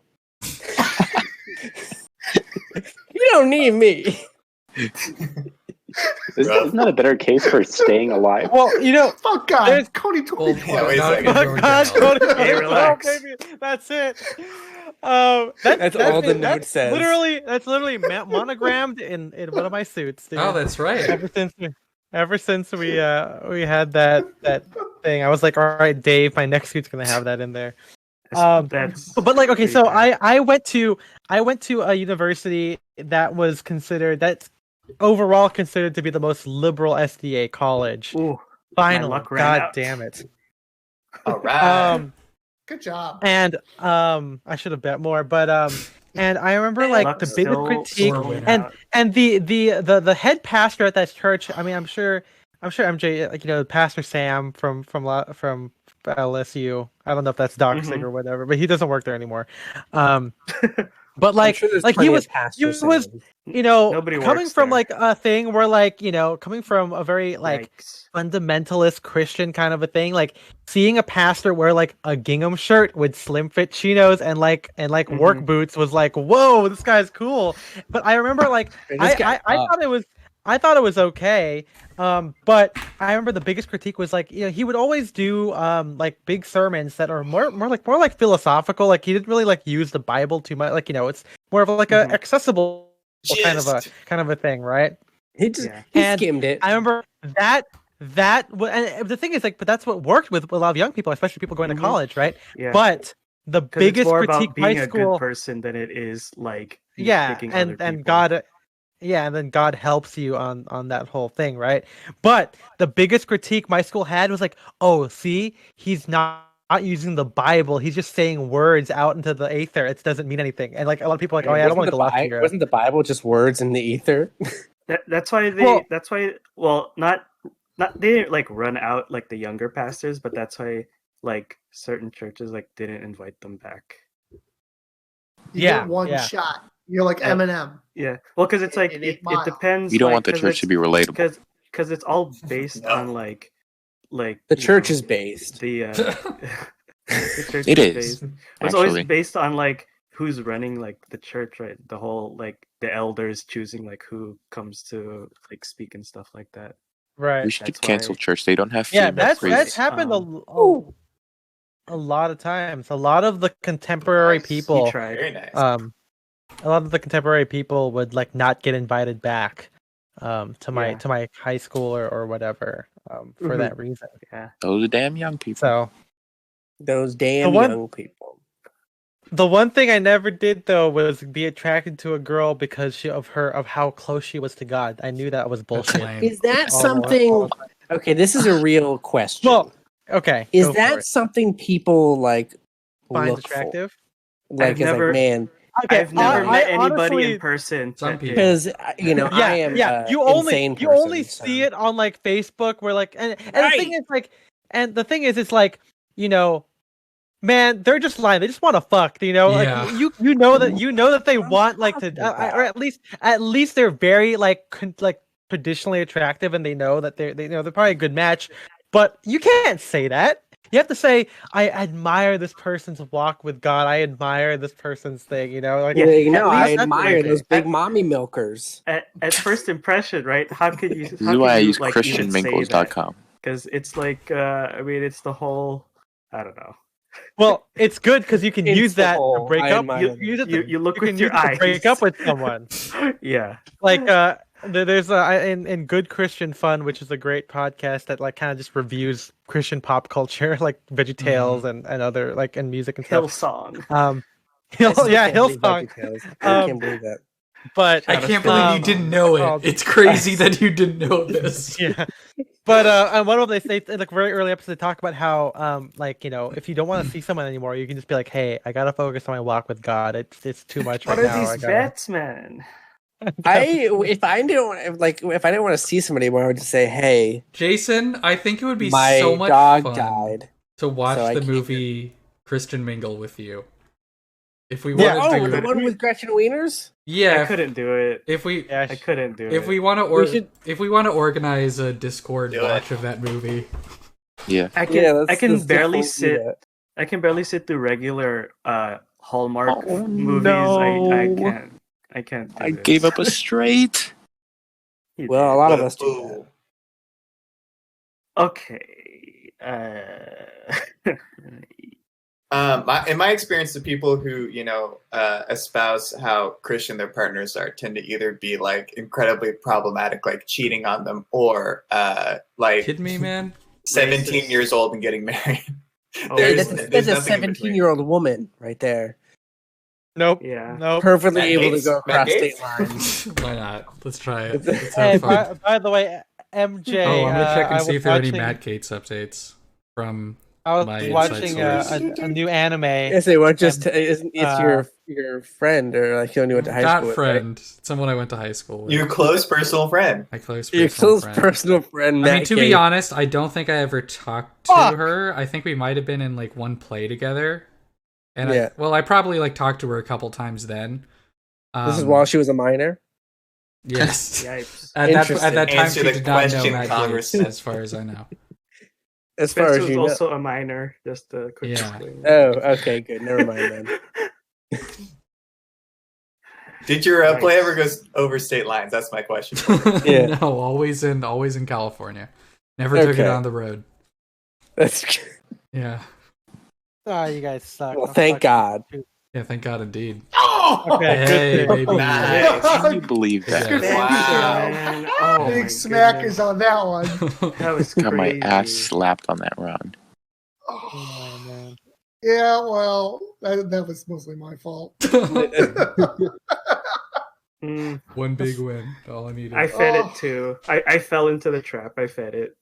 You don't need me. Isn't that a better case for staying alive? Well, Fuck God, There's- Cody Well, 2012. Yeah, wait a not second. if you're Oh, going God, down. Cody, Hey, relax. baby. That's it. That's all the note says. That's literally monogrammed in one of my suits, dude. Oh, that's right. Ever since we had that thing, I was like, all right, Dave, my next suit's gonna have that in there. That's But like, okay, pretty so bad. I went to a university that's overall considered to be the most liberal SDA college. Ooh, Finally, luck ran God out. damn it. All right. Good job. And I should have bet more, but and I remember like Luck the big still critique Sore winner. and the head pastor at that church. I mean, I'm sure I'm sure MJ, like Pastor Sam from LSU. I don't know if that's doxing or whatever, but he doesn't work there anymore. But I'm sure there's he was Sam. Nobody coming works from there. like a thing where coming from a very like Yikes. fundamentalist Christian kind of a thing, like seeing a pastor wear like a gingham shirt with slim fit chinos and work boots was like, whoa, this guy's cool. But I remember like I thought it was okay. But I remember the biggest critique was like, he would always do like big sermons that are more like philosophical. Like he didn't really like use the Bible too much. Like it's more of like a accessible kind of a thing, right? He skimmed it. I remember and the thing is like, but that's what worked with a lot of young people, especially people going to college, right? Yeah. But the biggest it's more critique about being high a school good person than it is like and God. Yeah, and then God helps you on that whole thing, right? But the biggest critique my school had was like, oh, see, he's not using the Bible. He's just saying words out into the aether. It doesn't mean anything. And like a lot of people are like, oh yeah, I don't want to go after you. Wasn't the Bible just words in the ether? That's why they. Not they didn't like run out like the younger pastors, but that's why like certain churches like didn't invite them back. You get one shot. You're like Eminem. Yeah. Well, because it's like it depends. You don't want the church to be relatable because it's all based on like the church is based. The church it is. It's always based on like who's running like the church, right? The whole like the elders choosing like who comes to like speak and stuff like that. Right. We should cancel church. They don't have that's happened a lot of times. A lot of the contemporary people. Very nice. A lot of the contemporary people would like not get invited back to my high school or whatever for that reason. Yeah. Those damn young people. So those damn young people. The one thing I never did though was be attracted to a girl because of how close she was to God. I knew that was bullshit. Is that something? Okay, this is a real question. Well, okay. Is that something people like find attractive? Like, man. Okay, I've never met anybody in person. Some people, because I am you only see it on like Facebook, where like and the thing is like, and the thing is, it's like man, they're just lying. They just want to fuck, like you know that they want like to, or at least they're very like traditionally attractive, and they know that they're probably a good match, but you can't say that. You have to say, I admire this person's walk with God. I admire this person's thing, Like, I admire those big mommy milkers. At first impression, right? How could you? This is why I use ChristianMingles.com. Because it's like, it's the whole. I don't know. Well, it's good because you can use that to break up. You look with your eyes. Break up with someone. Yeah. Like, there's in Good Christian Fun, which is a great podcast that like kind of just reviews Christian pop culture, like VeggieTales and other like and music and stuff. Hillsong. Hillsong. I can't believe that. But I can't believe you didn't know it. It's crazy that you didn't know this. Yeah. But one of them, they like very early episodes, they talk about how if you don't want to see someone anymore, you can just be like, hey, I gotta focus on my walk with God. It's too much right now. What are these bets, man? If I didn't want to see somebody anymore, I would just say, "Hey, Jason, I think it would be my so much dog fun died to watch the movie Christian Mingle with you." If we wanted to the one with Gretchen Wieners? I couldn't do it. I couldn't do it. If we want to organize a Discord watch of that movie. Yeah. I can barely sit through regular Hallmark movies. No. I can't. I gave up a straight. Well, a lot of us do that. Okay. In my experience, the people who espouse how Christian their partners are tend to either be like incredibly problematic, like cheating on them, or like kidding me, man, 17 years old and getting married. That's a 17-year-old woman right there. Nope. Yeah. Nope. Perfectly able to go across state lines. Why not? Let's try it. Hey, by the way, MJ. I'm gonna check and see if there are any Matt Gates updates from I My was inside watching source. a new anime. Yes, they weren't just. And, Isn't it's your friend or like you went to high Not school with? friend. Someone I went to high school with. Your close personal friend. My close Your personal close friend. personal friend. I mean, to be honest, I don't think I ever talked to Fuck! her. I think we might have been in like one play together. And Yeah. I probably like talked to her a couple times then. This is while she was a minor. Yes. Yipes. At that time, Answer she the did not know question, Matt Congress. Gates, as far as I know. As far Spencer as was you know. also a minor. Just a quick Yeah. disclaimer. Oh, okay, good. Never mind then. Did your Right. play ever go over state lines? That's my question. Yeah. No, always in California. Never took it Okay. on the road. That's Yeah. Oh, you guys suck. well. I'll Thank fuck God. you too. Yeah, thank God indeed. Okay, Hey, good thing. baby. Nice. Can you believe Yeah. that? Good for you, Wow. Man. Oh, my Big smackers goodness. on that one. That was Got my crazy. ass slapped on that round. Oh, man. Yeah, well, that was mostly my fault. Mm, One big win. All I needed. I fed Oh. it too. I fell into the trap. I fed it.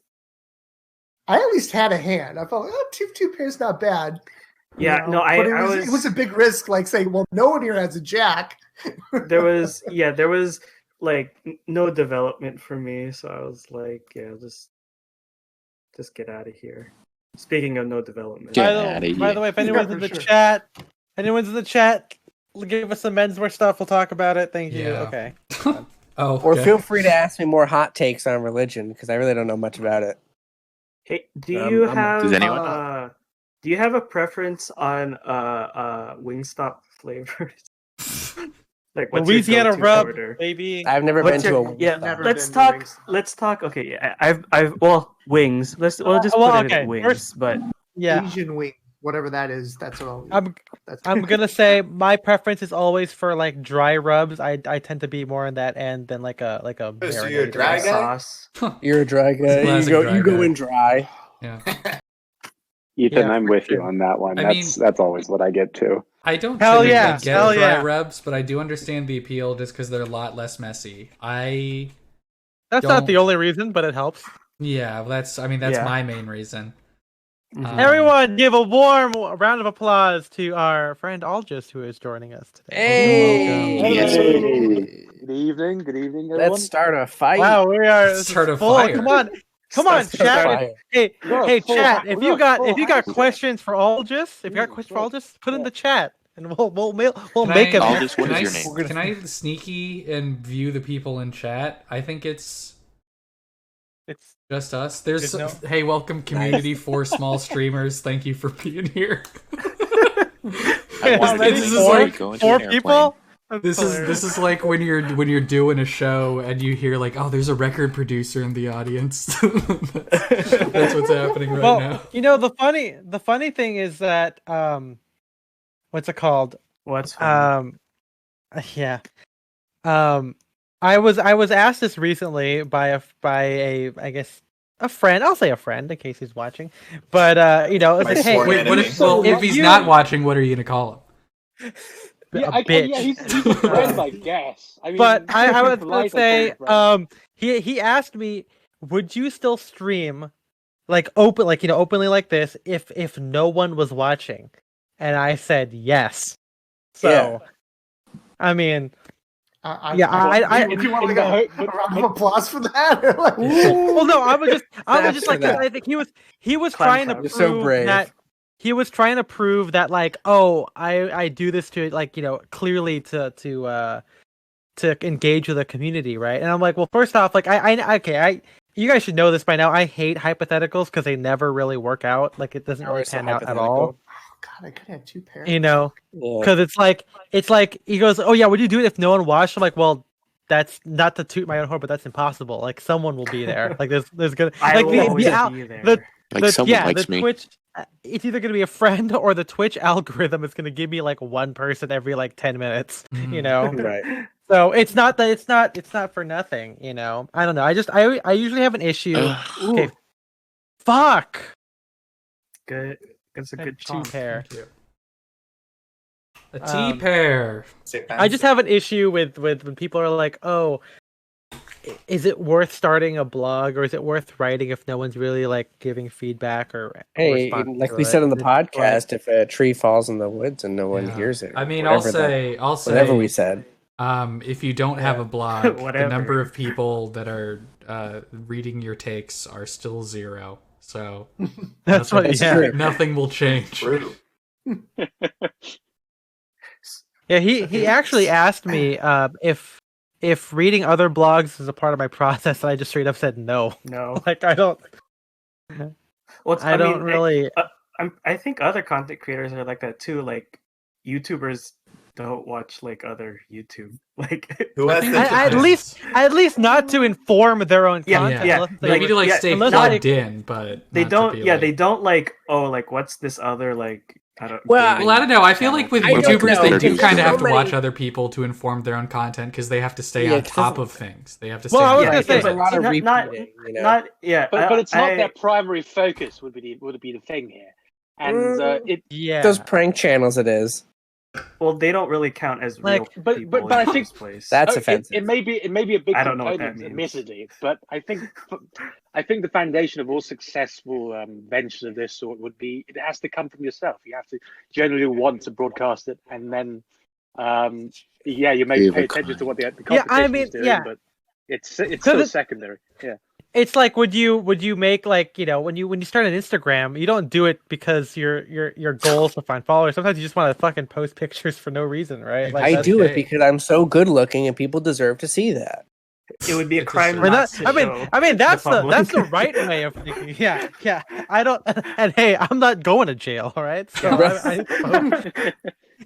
I at least had a hand. I felt two pairs not bad. Yeah, no, but it I was it was a big risk. Like saying, well, no one here has a jack. there was like no development for me, so I was like, yeah, just get out of here. Speaking of no development, Get By outta the here. way, if anyone's for in the sure. chat, give us some menswear stuff. We'll talk about it. Thank you. Yeah. Okay. Oh, Or okay. feel free to ask me more hot takes on religion because I really don't know much about it. hey, do you Does anyone? have a preference on Wingstop flavors? Like what's Louisiana your go-to rub, order? baby. I've never What's been to your- a yeah, Never let's been to talk. Wingstop. Let's talk. Okay, yeah, I've wings. We'll just Well, put it okay, at wings. first- But Yeah. Asian wing, whatever that is. That's what that's I'm gonna say my preference is always for like dry rubs. I tend to be more in that end than like a Oh, so you're a marinated dry one. guy? sauce. You're a dry guy. Classic You dry go guy. in dry. Yeah. Ethan, Yeah, I'm for with you sure. on that one. I That's always what I get too. I don't Hell typically yeah, get hell dry yeah. rubs, but I do understand the appeal just because they're a lot less messy. That's Don't- not the only reason, but it helps. Yeah, that's Yeah. my main reason. Mhm. Everyone, give a warm round of applause to our friend Algis who is joining us today. Hey, Yes. Good evening. Good evening, everyone. let's start a fight. Wow, we are this is Start a full. fire. Come on, Start a chat. fire. Hey, We're hey, full chat. hi- If we're you got full questions for Algis, put in the chat, and we'll make it. Aldous, what is your name? Can I sneaky and view the people in chat? I think it's It's just us. There's There's hey, welcome community for small streamers. Thank you for being here. I How wanted many? to This is know like- go into four an airplane. people. That's This hilarious. is like when you're doing a show and you hear like, oh, there's a record producer in the audience. That's what's happening right Well, now. you know the funny thing is that what's it called? What's funny? Yeah. I was asked this recently by a I guess a friend. I'll say a friend in case he's watching. But you know, it's My like, hey, sworn Wait, what enemy. if, well, if If he's you- not watching, what are you gonna call him? a bitch. he's a friend, I guess. I mean, But I was he's gonna polite, say, I think, he asked me, would you still stream like openly like this if no one was watching? And I said yes. So, Yeah. I mean, I if you want in like a the- round of applause for that? Like, well, no, I was just That's like, for that. I think he was Clown trying to crowd. You're so prove brave. that he was trying to prove that like, oh, I do this to like clearly to engage with the community, right? And I'm like, well, first off, like you guys should know this by now. I hate hypotheticals because they never really work out. Like it doesn't really Always so pan out at hypothetical. all. oh God, I could have two pairs. You know, Yeah. because it's like he goes, oh yeah, would you do it if no one watched? I'm like, well, that's not to toot my own horn, but that's impossible. Like someone will be there. Like there's gonna I like will always the be there. Like someone likes the me. Twitch. It's either gonna be a friend or the Twitch algorithm is gonna give me like one person every like 10 minutes. You know, Right. so it's not for nothing. You know, I don't know. I usually have an issue. Ugh. Okay, fuck. Good. It's a good Two song. pair. A T pair. I just have an issue with when people are like, oh, is it worth starting a blog or is it worth writing if no one's really like giving feedback or Hey, responding like to we it? said on the Like, podcast, if a tree falls in the woods and no one Yeah. hears it, I mean, whatever I'll whatever we say, said. if you don't have a blog, the Whatever. number of people that are reading your takes are still 0. So That's what. That's Yeah. true. nothing will change. True. Yeah. He actually asked me if reading other blogs is a part of my process, and I just straight up said no. No. Like I don't. Well, I don't really. I think other content creators are like that too. Like YouTubers don't watch like other YouTube. Like Who has think the it At least not to inform their own Yeah, content. yeah. unless they Maybe to like Yeah, stay unless plugged they- in, but they not to don't. be, Yeah, like- they don't like. Oh, like what's this other like? I don't. Well, gaming Well, I don't know. I feel like with I don't YouTubers, know, they do because kind of so have to many- watch other people to inform their own content because they have to stay Yeah, on 'cause top of things. They have to stay Well, I on was top gonna of say, there's a things. lot of not- repeating, you know. Not yeah. But it's not I- their primary focus would be the thing here, and it. Yeah. Those prank channels, it is. Well, they don't really count as real Like, but- people but I in the think first place. That's Oh, offensive. It may be a big I don't know what that component, means. admittedly, but I think the foundation of all successful ventures of this sort would be it has to come from yourself. You have to generally want to broadcast it, and then you may Leave pay a attention to what the Yeah, competition I mean, is doing, yeah. but it's still it's- secondary. Yeah. It's like would you make like when you start an Instagram, you don't do it because your goal is to find followers. Sometimes you just want to fucking post pictures for no reason, right? Like I that's- do it okay. because I'm so good looking and people deserve to see that. It would be a It's a crime. shame. We're not not, to I mean show that's the public. right way of thinking. Yeah. I don't. And hey, I'm not going to jail. All right. So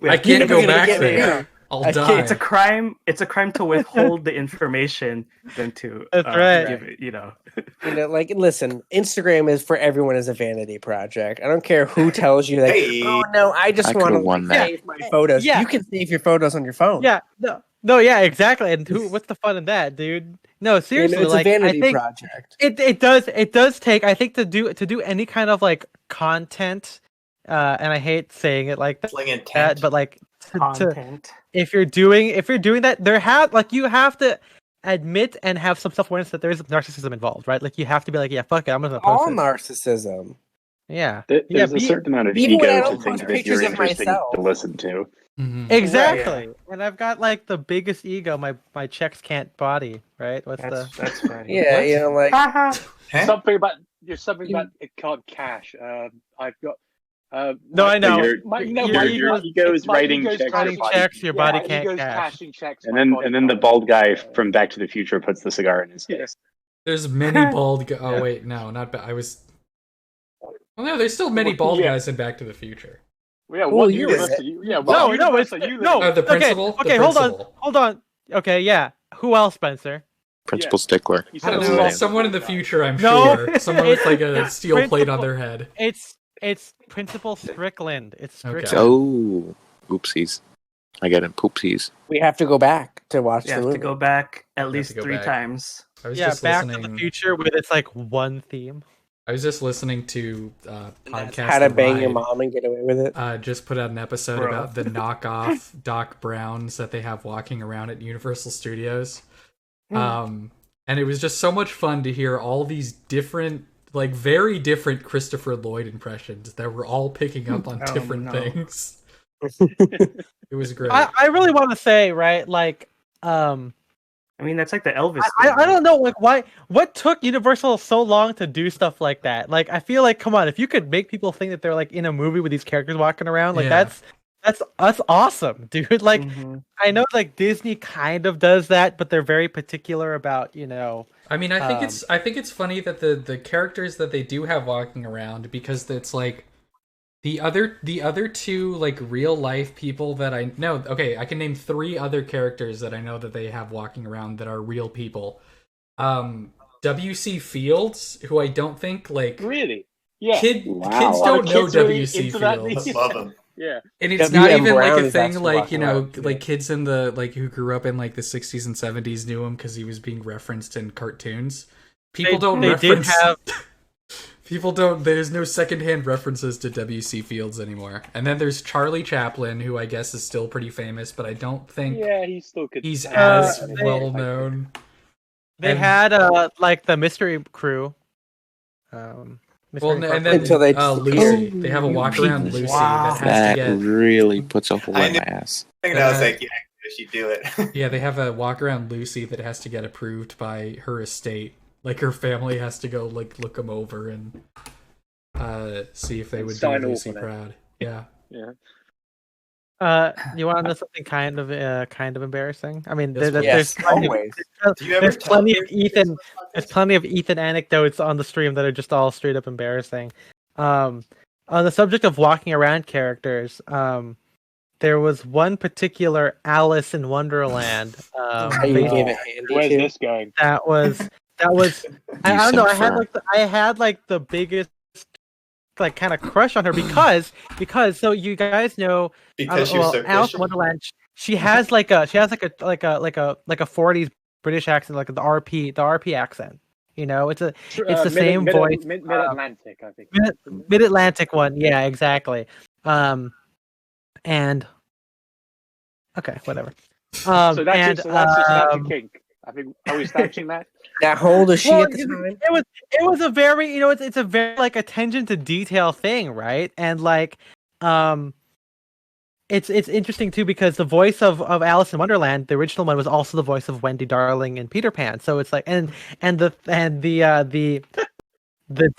I can't go You're gonna back get me. there. I'll I die. can't- It's a crime. It's a crime to withhold the information than to That's right. give it. You know. You know, like, listen, Instagram is for everyone as a vanity project. I don't care who tells you, like, Hey. oh no, I just I want to could've won that. save my photos. Yeah. You can save your photos on your phone. yeah. No. Yeah. Exactly. And what's the fun in that, dude? No, You know, seriously. it's Like a I vanity think project. it does take. I think to do any kind of like content. And I hate saying it like Sling that, intent. but like to, Content. if you're doing that, you have to admit and have some self-awareness that there is narcissism involved, right? Like you have to be like, yeah, fuck it, I'm gonna All post it. narcissism. Yeah, There's Yeah, a be- certain amount of even when I ego don't to things post that you're pictures of interesting myself. to listen to. Mhm. exactly. And I've got like the biggest ego my checks can't body, right? What's That's funny. Yeah, What? you know, like Haha. Huh? Something about it can't cash. I've got. No, I know. Your ego is writing checks. writing your body- checks, your body my can't ego's cash. cashing checks. And my then body and then the can't. bald guy from Back to the Future puts the cigar in his face. There's many bald. Oh wait, no, not. I was. Well, no, there's still many bald Yeah. guys in Back to the Future. Yeah, Well, what you- universe are you? Yeah, No, what no, universe it's are you no. living in? the principal. Okay, The hold principal. on. Okay, yeah. Who else, Spencer? Principal Stickler. You I said don't it know. was Someone in the guy. future, I'm No, sure. Someone with like a it's steel plate on principal. their head. It's Principal Strickland. It's Okay. Strickland. Oh, oopsies. I get it. Poopsies. we have to go back to watch You the have movie. to go back at have least to go 3 back. times. I was Yeah, just Back listening. to the Future with its like one theme. I was just listening to That's podcast. How to The bang your Ride. mom and get away with it. Just put out an episode Bro. about the knockoff Doc Browns that they have walking around at Universal Studios. And it was just so much fun to hear all these different, like very different Christopher Lloyd impressions that were all picking up on Oh, different no. things. It was great. I really want to say, right, like, I mean, that's like the Elvis. I thing, don't know, like, what took Universal so long to do stuff like that? Like, I feel like, come on, if you could make people think that they're like in a movie with these characters walking around, like Yeah. that's awesome, dude. Like, Mhm. I know like Disney kind of does that, but they're very particular about, I mean, I think it's funny that the characters that they do have walking around, because it's like the other two like real life people that I know. Okay, I can name 3 other characters that I know that they have walking around that are real people. W.C. Fields, who I don't think like Really? Yeah. kids Wow. don't Are the know kids really W.C. into that? Fields. Love him. Yeah. And it's W.M. not even Brown like a is thing actually like, walking around, too. like kids in the like who grew up in like the 60s and 70s knew him because he was being referenced in cartoons. People don't they did reference have- People don't there's no secondhand references to W.C. Fields anymore. And then there's Charlie Chaplin, who I guess is still pretty famous, but I don't think Yeah, he still could. he's as they- well known. They had like the mystery crew. Well, and then Until they Lucy. They have a walk around Lucy that has That to get. really puts a hole in my ass. I was like, yeah, she do it. Yeah, they have a walk around Lucy that has to get approved by her estate. Like her family has to go like look them over and see if they would do Lucy proud. Yeah. Yeah. You want to know something kind of embarrassing? I mean, Yes, there's always. there's plenty of Ethan. There's plenty of Ethan anecdotes on the stream that are just all straight up embarrassing. On the subject of walking around characters, there was one particular Alice in Wonderland. Where's this going? That was. I don't know. I had the biggest like kind of crush on her because so you guys know because she was so Alice in Wonderland, she has like a 40s British accent, like the RP accent. You know, it's the same voice. Mid-Atlantic, I think. Mid-Atlantic one, yeah, exactly. And okay, whatever. So that's just a kink. I think, are we establishing that? Now, how old is she at the time? It was a very, it's a very like attention to detail thing, right? And like, it's interesting too because the voice of Alice in Wonderland, the original one, was also the voice of Wendy Darling and Peter Pan. So it's like, and the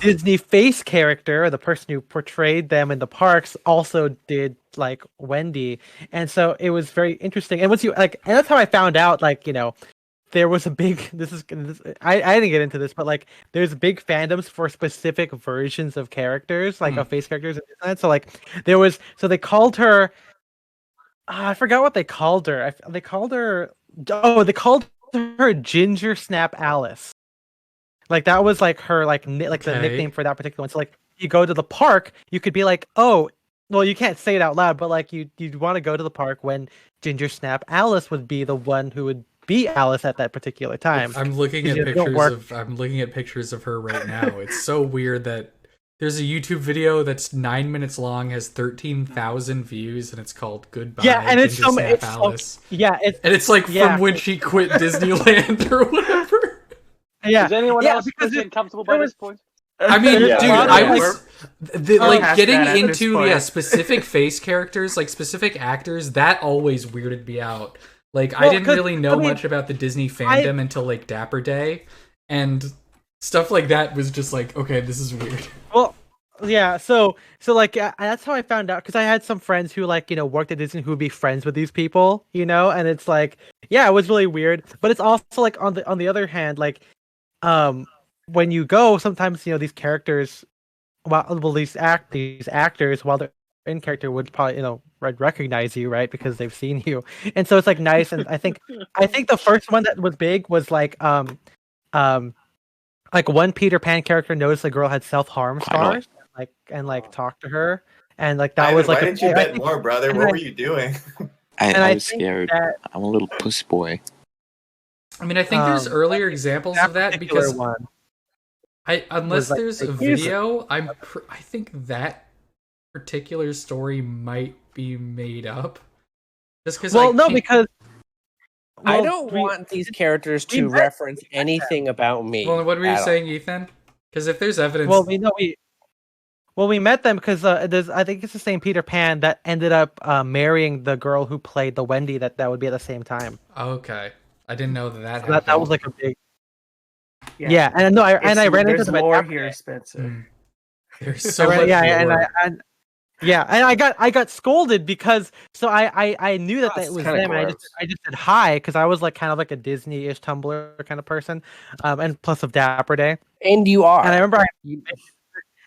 Disney face character, the person who portrayed them in the parks, also did like Wendy, and so it was very interesting. And once you and that's how I found out, there was a big. I didn't get into this, but like, there's big fandoms for specific versions of characters, like of face characters and that. So like, they called her. I forgot what they called her. They called her Ginger Snap Alice. Like that was like her the nickname for that particular one. So like, you go to the park, you could be like, oh, well, you can't say it out loud, but like you'd want to go to the park when Ginger Snap Alice would be the one who would be Alice at that particular time. I'm looking at pictures of her right now. It's so weird that there's a YouTube video that's 9 minutes long, has 13,000 views, and it's called "Goodbye." Yeah, and it's Alice. It's like from when she quit Disneyland or whatever. Yeah. Is anyone else comfortable by this point? I mean, dude, I was getting into specific face characters, like specific actors. That always weirded me out. Like, I didn't really know much about the Disney fandom until like Dapper Day, and stuff like that was just like, okay, this is weird. Well, yeah. So like that's how I found out, because I had some friends who worked at Disney who would be friends with these people, and it's like, yeah, it was really weird. But it's also like on the other hand, like, when you go, sometimes these characters, these actors, while they're in character, would probably recognize you, right, because they've seen you, and so it's like nice. And I think the first one that was big was like one Peter Pan character noticed a girl had self-harm scars, and talked to her, and like that was like. Why didn't you bet more, brother? What were you doing? I was scared. I'm a little puss boy. I mean, I think there's earlier examples of that because unless there's a video, I think that particular story might be made up. Just because. Because I don't want these characters to reference anything about me. Well, what were you saying, Ethan? Because if there's evidence, we met them because I think it's the same Peter Pan that ended up marrying the girl who played the Wendy that would be at the same time. Okay. I didn't know that happened. That was like a big. Yeah, and no, I ran into them more here, Spencer. There's so much more. And I got scolded because I knew that it was them. And I just said hi because I was like kind of like a Disney-ish Tumblr kind of person, and plus of Dapper Day. And you are. And I remember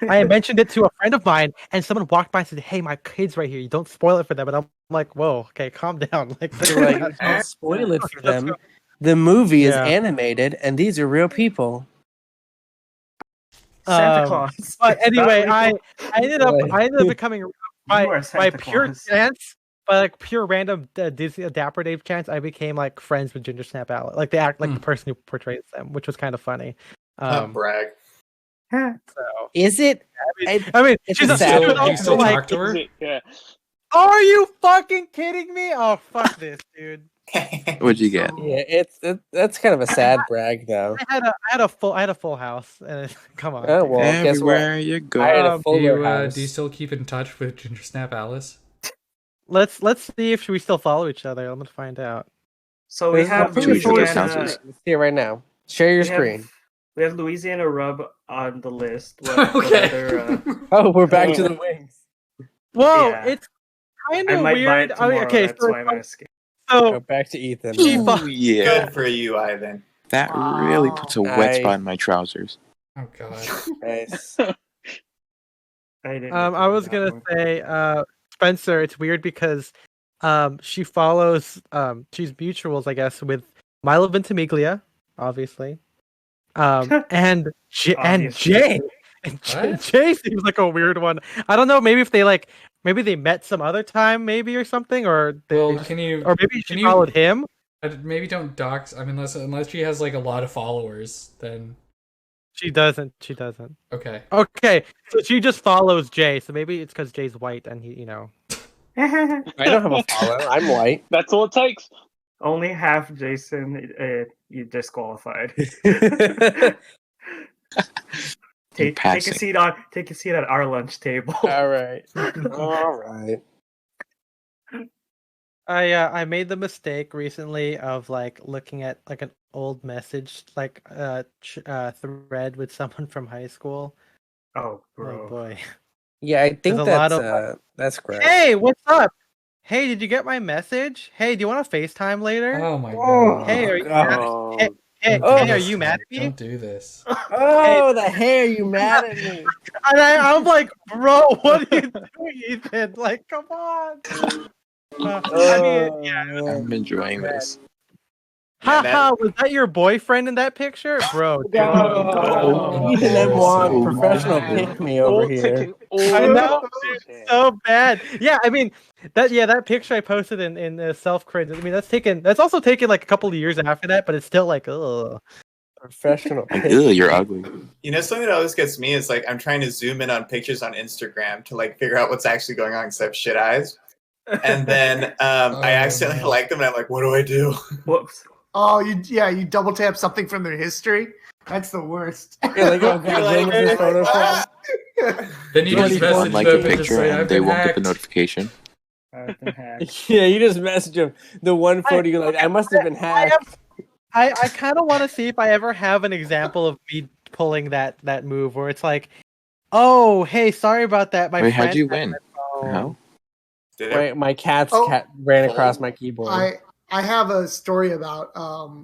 I mentioned it to a friend of mine, and someone walked by and said, "Hey, my kid's right here. You don't spoil it for them." And I'm like, "Whoa, okay, calm down." Don't spoil it for them. The movie is animated, and these are real people. Santa Claus. But anyway, I ended up becoming by pure chance, by like pure random Disney Dapper Day chance, I became like friends with Ginger Snap Alice, like the person who portrays them, which was kind of funny. Brag. So is it? I mean, she's you still talk to her? Yeah. Are you fucking kidding me? Oh, fuck this, dude. What'd you get? Yeah, that's kind of a sad brag, though. I had a full house. Come on. Oh well, guess what? Everywhere you go. I had a Do fuller you house. do you still keep in touch with Ginger Snap Alice? Let's see if we still follow each other. I'm gonna find out. So we There's have no pictures of this Louisiana. houses. Let's see it right now. Share your We screen. we have Louisiana Rub on the list. What Okay. other, Oh, we're back to the wings. Whoa, Yeah. it's kind I of might buy weird. it tomorrow. Okay, That's so, why I'm asking. Go so back to Ethan. She now. fu- Yeah, Good for you, Ivan. that really puts a wet Nice. spot in my trousers. Oh god. Nice. I didn't. I was gonna say, Spencer, it's weird because she follows she's mutuals, I guess, with Milo Ventimiglia, obviously. And Jay. Obviously. And What? Jay seems like a weird one. I don't know, maybe if maybe they met some other time, maybe, or something, or they Well, just, can you or maybe can she you- followed him. maybe don't dox? I mean, unless she has like a lot of followers, then She doesn't. okay. Okay, so she just follows Jay. So maybe it's because Jay's white and he, I don't have a follow. I'm white. That's all it takes. Only half Jason. You disqualified. Take a passing. seat at our lunch table. All right. All right. I made the mistake recently of like looking at like an old message like thread with someone from high school. Oh, Oh bro. boy. Yeah, I think There's a lot that's great. Hey, what's up? Hey, did you get my message? Hey, do you want to FaceTime later? Oh my Oh, god. Hey, are you God. mad? Oh, Hey, Don't do hey, are this, you mad Mike. at me? Don't do this. Oh, the hair! You mad at me? And I'm like, bro, what are you doing, Ethan? Like, come on. I mean, yeah. I'm enjoying this. Yeah, that- Haha, was that your boyfriend in that picture? Bro, dude. Oh, Ethan Oh, M1, so professional bad. pick me over all here. ticking all I the know, boxes here. so bad. Yeah, I mean that picture I posted in self cringe. I mean that's also taken like a couple of years after that, but it's still like ugh. Professional Like, pick. ew, you're ugly. You know, something that always gets me is like I'm trying to zoom in on pictures on Instagram to like figure out what's actually going on because I have shit eyes. And then I accidentally no. like them and I'm like, what do I do? Whoops. Oh, you double tap something from their history. That's the worst. You're like, oh god, You're when was this photo from? ah! Then you just message Like them the and just picture say, and I've they been won't get the hacked. notification. I've been hacked. Yeah, you just message him. The one photo you're like, I must have been hacked. I kind of want to see if I ever have an example of me pulling that move where it's like, oh hey, sorry about that. My Wait, friend how'd you had win? my phone." How? Did it? Wait, my cat Oh. ran across my keyboard. I have a story about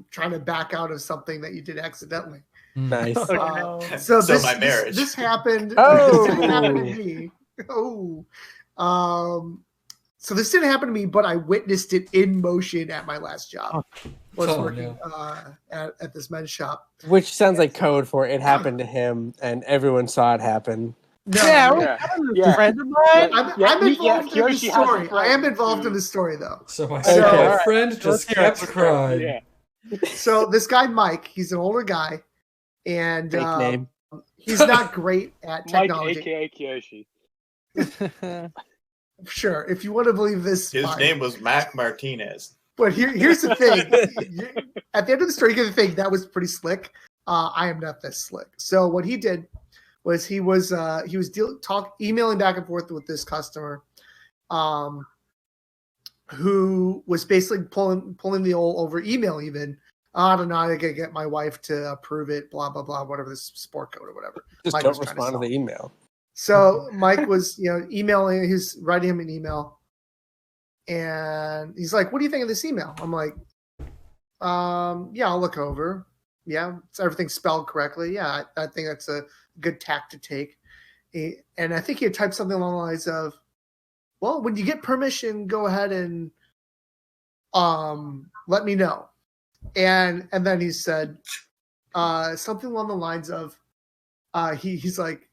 trying to back out of something that you did accidentally. Nice. Oh, no. So So this, my this marriage. this happened. Oh. This didn't happen to me. Oh, so this didn't happen to me, but I witnessed it in motion at my last job. Was Oh, working at this men's shop. Which sounds like code for it happened to him, and everyone saw it happen. No, Yeah, Yeah. that was Yeah. a friend of mine. I'm involved in the Kyoshi has a story. I friend am involved who- in the story though. So my Okay. my friend just Let's hear kept it. crying. Yeah. So this guy Mike, he's an older guy, and Fake name. he's not great at Mike, technology. aka Kyoshi. Sure, if you want to believe this, His fine. name was Mac Martinez. But here's the thing. At the end of the story, you get to think that was pretty slick. I am not this slick. So what he did was he was emailing back and forth with this customer, who was basically pulling the old over email even. I don't know. I gotta get my wife to approve it. Blah blah blah. Whatever this sport code or whatever. Just Mike don't was trying to respond to sell. the email. So Mike was, emailing. He's writing him an email, and he's like, "What do you think of this email?" I'm like, "Yeah, I'll look over. Yeah, everything's spelled correctly. Yeah, I think that's a good tack to take." And I think he had typed something along the lines of, "Well, when you get permission, go ahead and let me know." And then he said something along the lines of, he's like,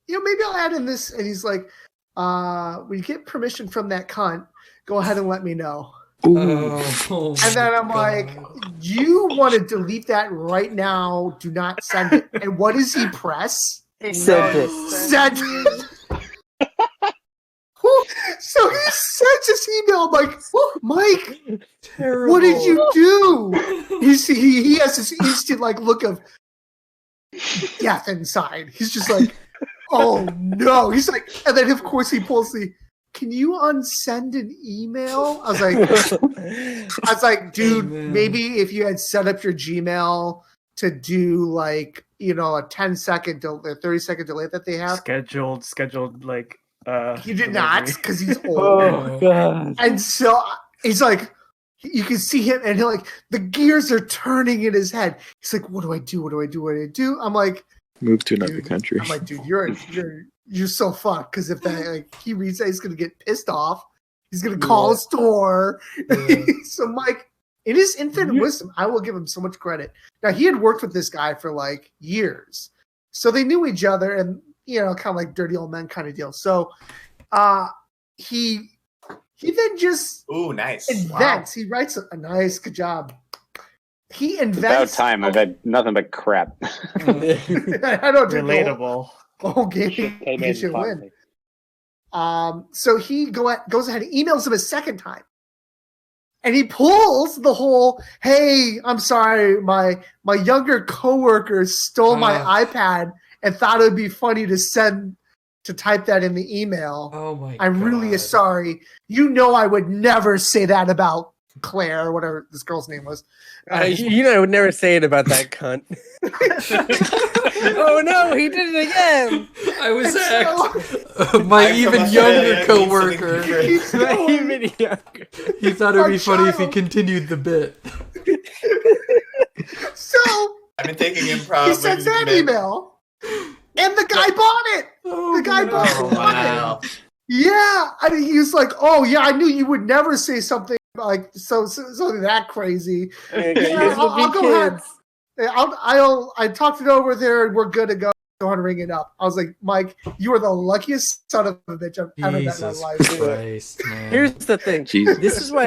maybe I'll add in this. And he's like, when you get permission from that cunt, go ahead and let me know. Oh, And then I'm like, you want to delete that right now. Do not send it. And what does he press? He sent it. Send it. So he sent gets this email. I'm like, Mike, Terrible. what did you do? He has this instant like look of death inside. He's just like, oh no. He's like, and then of course he pulls the, can you unsend an email? I was like, dude, maybe if you had set up your Gmail to do like, you know, a 10-second, 30-second delay that they have. Scheduled like. He did not, because he's old. Oh god! And so he's like, you can see him, and the gears are turning in his head. He's like, "What do I do? What do I do? What do I do?" I'm like, "Move to another country." I'm like, "Dude, you're so fucked." Because if that he reads that, he's gonna get pissed off. He's gonna call a store. So Mike, in his infinite wisdom, I will give him so much credit. Now he had worked with this guy for like years, so they knew each other, and you know, kind of like dirty old men kind of deal. So he then just nice invents. Wow. He writes a nice, good job. He invents. About time. I've had nothing but crap. I don't do relatable. The whole game. He should win. So he goes ahead and emails him a second time. And he pulls the whole, hey, I'm sorry, my younger coworker stole my iPad and thought it would be funny to type that in the email. Oh my God. I'm really sorry. You know I would never say that about Claire, or whatever this girl's name was. You know I would never say it about that cunt. Oh no, he did it again. I was hacked. My even younger coworker. Even younger. He thought it would be funny if he continued the bit. So I've been taking improv. He sends that email. And the guy bought it. The guy bought it. Wow. Yeah, I mean, he was like, "Oh yeah, I knew you would never say something like something that crazy." I'll go ahead. I talked it over there, and we're good to go. Go ahead and ring it up. I was like, Mike, you are the luckiest son of a bitch I've ever met in my life. Christ, man. Here's the thing. Jesus. This is why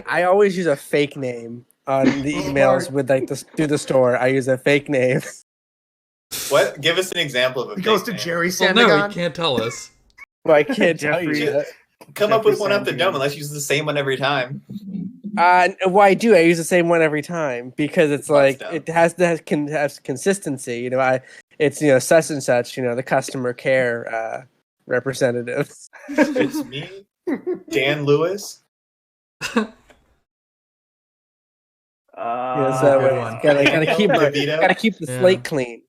I always use a fake name on the emails with like through the store. I use a fake name. What? Give us an example of a. He goes to name. Jerry Well, Sandagon. no, he can't tell us. Well, I can't tell you that. Come up with Jeffrey one off the Sandagon. dome, unless you use the same one every time. Well, I do. I use the same one every time because it's like dumb. it has to have consistency. You know, it's such and such. You know, the customer care representative. It's me, Dan Lewis. So gotta keep the slate clean.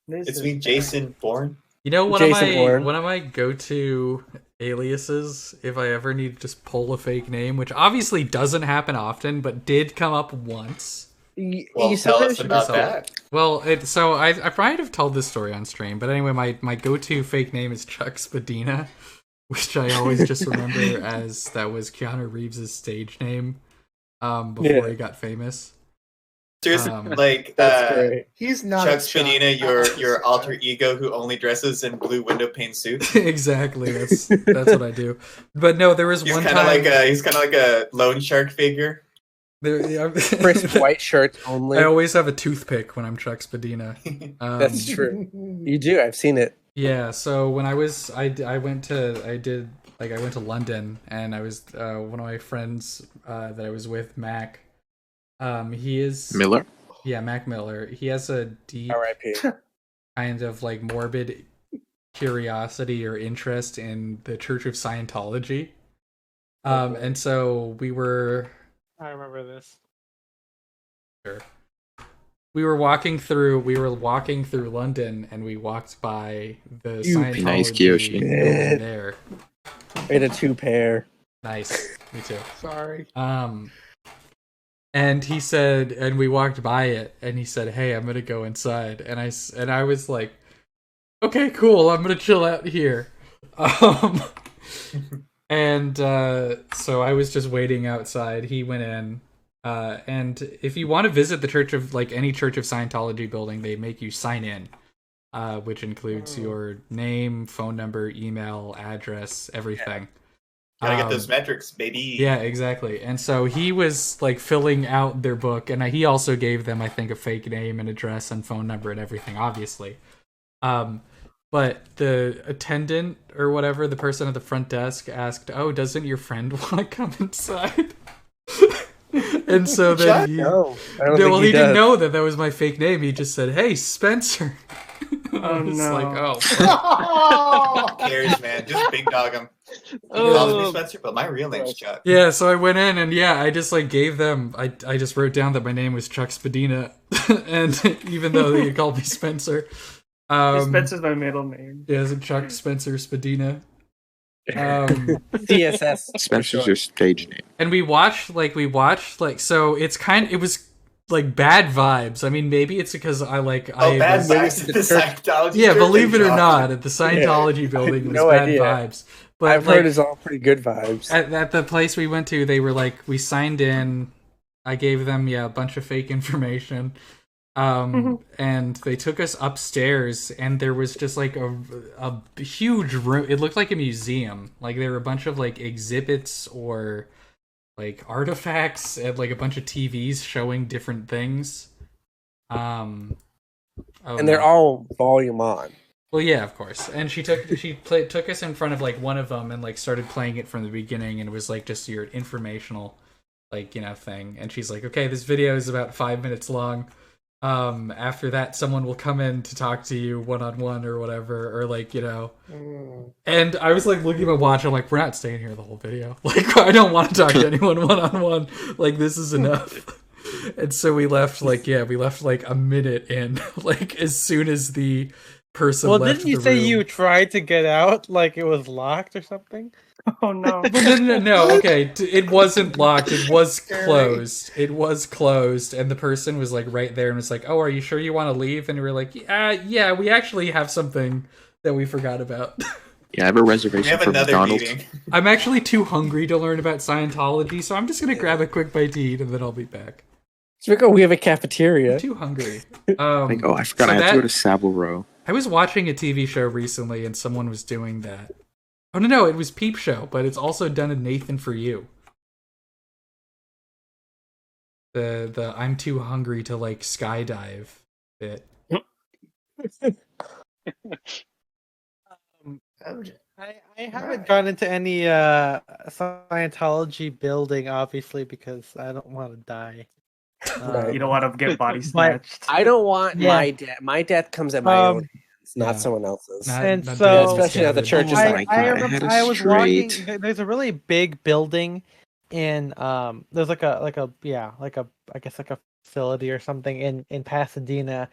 It's me, Jason Bourne. You know, one Bourne. of my go-to aliases, if I ever need to just pull a fake name, which obviously doesn't happen often, but did come up once. Well, tell us about that. Well, I might have told this story on stream, but anyway, my go-to fake name is Chuck Spadina, which I always just remember as that was Keanu Reeves' stage name before he got famous. Seriously, That's great. He's not Chuck Spadina, your alter ego who only dresses in blue window pane suits. Exactly, that's what I do. But no, there was He's one kind time. he's kind of like a loan shark figure. Crisp white shirts only. I always have a toothpick when I'm Chuck Spadina. That's true. You do. I've seen it. Yeah. So when I went to London, and I was one of my friends that I was with, Mac. He is Miller. Yeah, Mac Miller. He has a deep R.I.P. kind of like morbid curiosity or interest in the Church of Scientology. And so we were. I remember this. We were walking through London, and we walked by the Scientology nice, Kiyoshi. building there. We had a 2-pair. Nice, me too. Sorry. And he said, and we walked by it, and he said, "Hey, I'm gonna go inside." And I was like, "Okay, cool. I'm gonna chill out here." And so I was just waiting outside. He went in, and if you want to visit the church of any church of Scientology building, they make you sign in, which includes your name, phone number, email, address, everything. Gotta get those metrics, baby. Yeah, exactly. And so he was filling out their book, and he also gave them, I think, a fake name and address and phone number and everything, obviously. But but the attendant or whatever, the person at the front desk asked, "Oh, doesn't your friend want to come inside?" And so then he didn't know that was my fake name. He just said, "Hey, Spencer." Oh no! Like, oh, Who cares, man? Just big dog him. He calls me Spencer, but my real name's Chuck. yeah. So I went in and I just like gave them. I just wrote down that my name was Chuck Spadina, and even though they called me Spencer, Spencer's my middle name. Yeah, it's Chuck Spencer Spadina. CSS. Spencer's your stage name. And we watched so it was like bad vibes. I mean, maybe it's because bad vibes at the Scientology. Yeah, believe it or not, at the Scientology building was bad vibes. But I've heard it's all pretty good vibes. At the place we went to, they were like, we signed in. I gave them a bunch of fake information. And they took us upstairs, and there was just like a huge room. It looked like a museum. Like there were a bunch of like exhibits or like artifacts and like a bunch of TVs showing different things. And they're all volume on. Well, yeah, of course. And she took us in front of like one of them and like started playing it from the beginning, and it was like just your informational thing. And she's like, "Okay, this video is about 5 minutes long. After that, someone will come in to talk to you one-on-one or whatever, or like, And I was like looking at my watch. I'm like, we're not staying here the whole video. Like, I don't want to talk to anyone one-on-one. Like, this is enough. And so we left like a minute in, like as soon as the person left the room. Well, didn't you say you tried to get out, like it was locked or something? Oh no! No. Okay, it wasn't locked. It was closed. It was closed, and the person was like right there and was like, "Oh, are you sure you want to leave?" And we were like, "Yeah, we actually have something that we forgot about." Yeah, I have a reservation for McDonald's. Meeting. I'm actually too hungry to learn about Scientology, so I'm just gonna grab a quick bite to eat, and then I'll be back. We have a cafeteria. I'm too hungry. I forgot. I have to go to Savile Row. I was watching a TV show recently, and someone was doing that. Oh no, it was Peep Show, but it's also done in Nathan For You. The I'm too hungry to like skydive bit. I haven't gone into any Scientology building, obviously, because I don't want to die. You don't want to get body snatched. I don't want my death. My death comes at my own hands, not someone else's. Especially now the church is like. I was walking. There's a really big building in there's like a facility or something in Pasadena,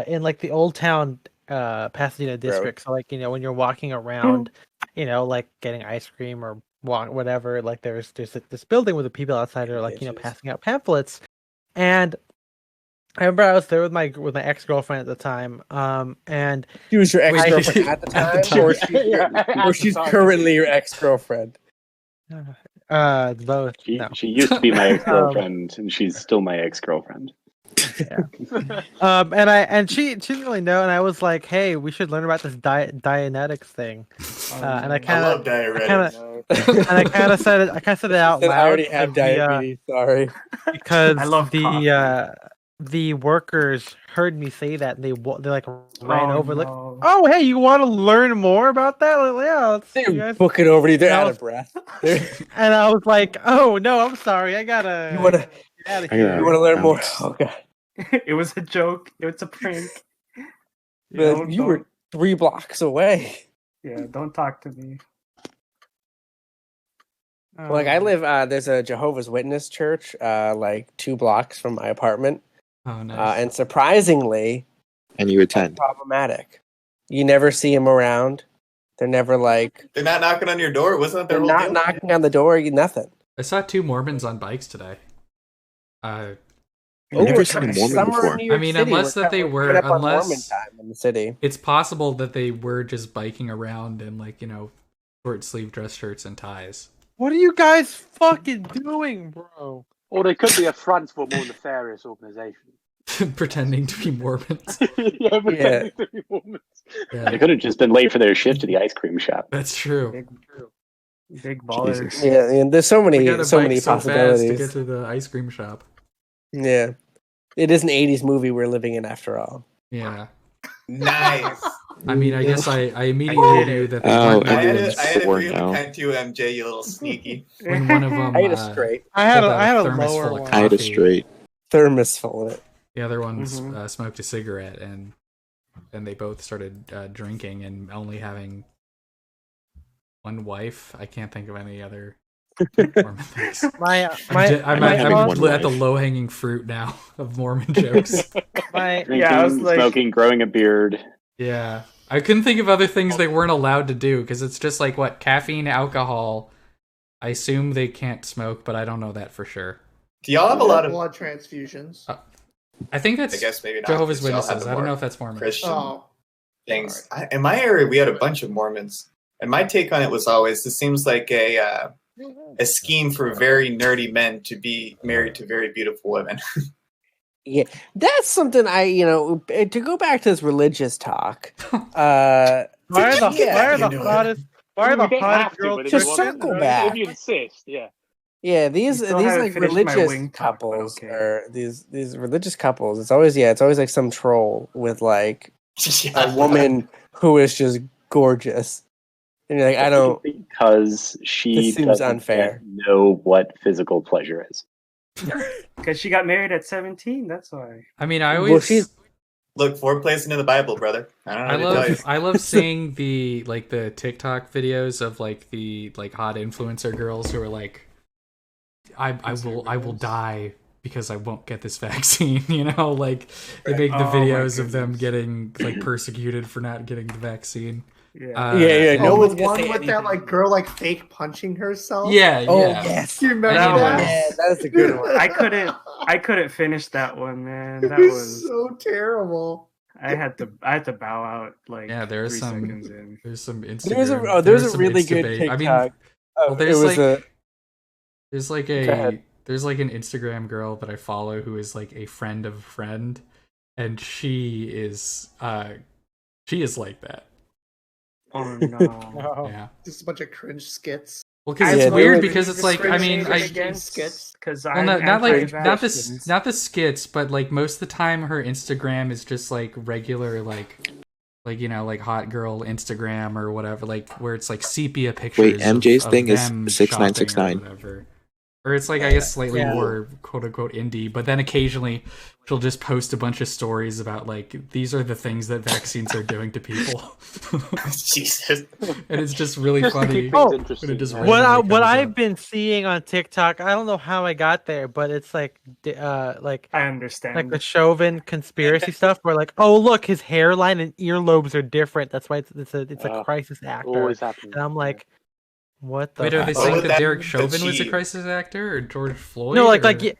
in like the Old Town Pasadena district. So like when you're walking around, like getting ice cream or whatever, like there's this building where the people outside are like passing out pamphlets. And I remember I was there with my ex-girlfriend at the time, and she was your ex-girlfriend at the time, or she's currently your ex-girlfriend. Both. She used to be my ex-girlfriend, and she's still my ex-girlfriend. Yeah. And she didn't really know, and I was like, "Hey, we should learn about this Dianetics thing." And I love Dianetics. And I kind of said it out loud. I already have diabetes. Sorry, because I love the workers heard me say that, and they like ran over, like, "Oh, hey, you want to learn more about that?" Like, yeah, let's book it over. They're out of breath. And I was like, "Oh no, I'm sorry. I gotta." You want to learn more? Okay. It was a joke. It was a prank. You were 3 blocks away. Yeah, don't talk to me. Like I live, there's a Jehovah's Witness church, like 2 blocks from my apartment. Oh, nice. And surprisingly, you attend. Problematic. You never see them around. They're never like. They're not knocking on your door. Wasn't that their They're whole not deal? knocking on the door. Nothing. I saw 2 Mormons on bikes today. I've never seen a Mormon before. I mean, unless that they were, unless time in the city, it's possible that they were just biking around in like short sleeve dress shirts and ties. What are you guys fucking doing, bro? Or they could be a front for a more nefarious organization. Pretending to be Mormons. Pretending to be Mormons. Yeah. They could have just been late for their shift to the ice cream shop. That's true. Big ballers. Yeah, and there's so many possibilities. Fast to get to the ice cream shop. Yeah. It is an 80s movie we're living in after all. Yeah. Nice. I mean, I guess I immediately knew that they weren't I had everyone's a four brief now. kind to MJ, you little sneaky. when one of them I had a straight I had pulled a, out I had a thermos lower full of one. I had a coffee. straight. thermos full of it. The other one Mhm. smoked a cigarette, and they both started drinking and only having one wife. I can't think of any other Mormon things. I'm having one at the wife. low hanging fruit now of Mormon jokes. Drinking, Yeah, I was like- smoking, growing a beard. Yeah, I couldn't think of other things they weren't allowed to do because it's just like what caffeine, alcohol. I assume they can't smoke, but I don't know that for sure. Do y'all have a lot of? blood transfusions. I think I that's guess maybe not. Jehovah's 'cause y'all have Witnesses. the I don't more know if that's Mormon. Christian Oh, things. In my area, we had a bunch of Mormons, and my take on it was always: this seems like a scheme for very nerdy men to be married to very beautiful women. Yeah, that's something to go back to this religious talk. Why are the Yeah. hottest You don't hottest have to, girls but if Just you want circle to, back. if you insist, yeah. Yeah, these You still haven't like finished my religious wing talk, but couples okay. or these religious couples. It's always like some troll with like a woman who is just gorgeous, and you're like, I don't. Because she This seems doesn't unfair. yet know what physical pleasure is. Because she got married at 17. That's why. I mean, I Well, always she's- Look, foreplays into the Bible, brother. I don't know I what to tell you. love I love seeing the TikTok videos of like the hot influencer girls who are like, I will die because I won't get this vaccine. You know, like they make the Oh, my videos of them goodness. getting like persecuted for not getting the vaccine. Yeah. Yeah, and- no oh, one's the gonna one say with that anything. like girl like fake punching herself. Yeah, Oh yeah. yes, Do you remember That that? was- yeah, that is a good one. I couldn't finish that one, man. That It was so terrible. I had to bow out like Yeah, there's 3 some seconds in. there's some There's Instagram. there's a some really Insta good bait. TikTok. I mean, well, there's it was like there's like Go ahead. an Instagram girl that I follow who is like a friend of a friend, and she is like that. Oh no. Oh. Yeah. Just a bunch of cringe skits. Well, because Yeah, it's they weird were- because it's like I mean skits. Because well, I'm not anti-vax. not the skits, but like most of the time her Instagram is just like regular like like hot girl Instagram or whatever, like where it's like sepia pictures. Wait, MJ's of thing is them 6969. shopping or whatever. Or it's like I guess slightly Yeah. more quote unquote indie, but then occasionally she'll just post a bunch of stories about like these are the things that vaccines are doing to people, Jesus. and it's just really Just to funny. keep Oh, things interesting. just yeah. randomly What comes I've up. been seeing on TikTok, I don't know how I got there, but it's like I understand. like the Chauvin conspiracy stuff, where like, oh look, his hairline and earlobes are different. That's why it's a crisis actor. Always happens. And I'm like, what the? Wait, are they fuck? saying would that that Derek mean Chauvin was a cheat? crisis actor or George Floyd? No, or... yeah.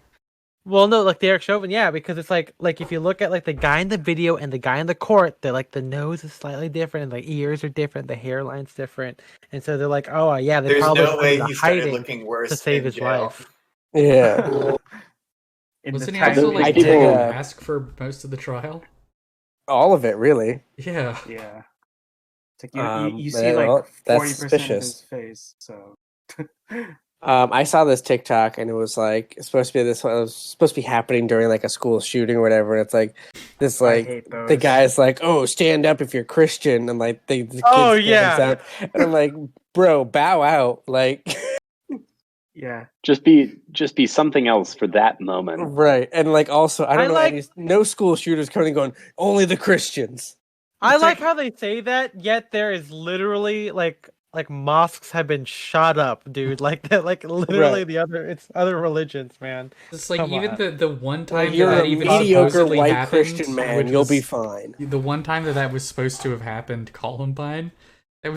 Well, no, like Derek Chauvin, yeah, because it's like if you look at like the guy in the video and the guy in the court, they're like the nose is slightly different, and the ears are different, the hairline's different, and so they're like, oh yeah, they There's probably no put way him he in started hiding looking worse to save in his jail. life. Yeah, In Wasn't the he also time- like I wearing did, a mask for most of the trial? all of it really. Yeah. Yeah. It's like you Yeah, see like well, that's 40% of suspicious. his face. So I saw this TikTok and it was like it's supposed to be this. It was supposed to be happening during like a school shooting or whatever. And it's like this I like hate those. the guy's like, "Oh, stand up if you're Christian," and like the kids Oh, stands yeah. up. And I'm like, "Bro, bow out!" Like, Yeah. Just be something else for that moment. right? And like also, I don't I know like- any no school shooters coming and going only the Christians. I It's like like- how they say that, yet there is literally like mosques have been shot up, dude. Like that, like literally Right. it's other religions, man. It's like Come even on. the one time Like, you're that a even mediocre supposedly white happened, Christian man. which You'll was- be fine. The one time that was supposed to have happened, Columbine, that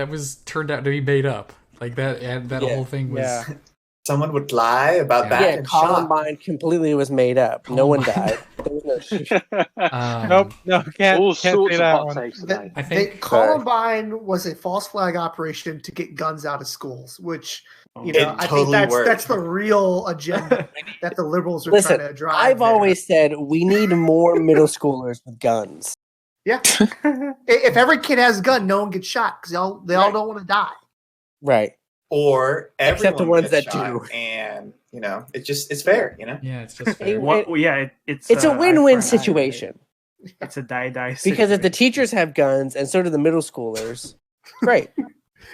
was turned out to be made up. Like that, and that Yeah. whole thing was. Yeah. Someone would lie about Yeah. that Yeah, and shock. Columbine completely was made up. No one Columbine. died. There was no shooting. Nope, no, can't All say sorts of that hot one. takes tonight. I think Columbine was a false flag operation to get guns out of schools, which you know It I totally think worked. that's the real agenda that the liberals are Listen, trying to drive. I've there. always said we need more middle schoolers with guns. yeah. If every kid has a gun, no one gets shot because they all don't want to die. Right. Or Except the everyone ones gets that shot, do. and it's fair, Yeah, it's just Hey, fair. Well, yeah, it's It's a eye for win-win an eye, situation. It's a die-die Because if the situation. teachers have guns and so do the middle schoolers, great.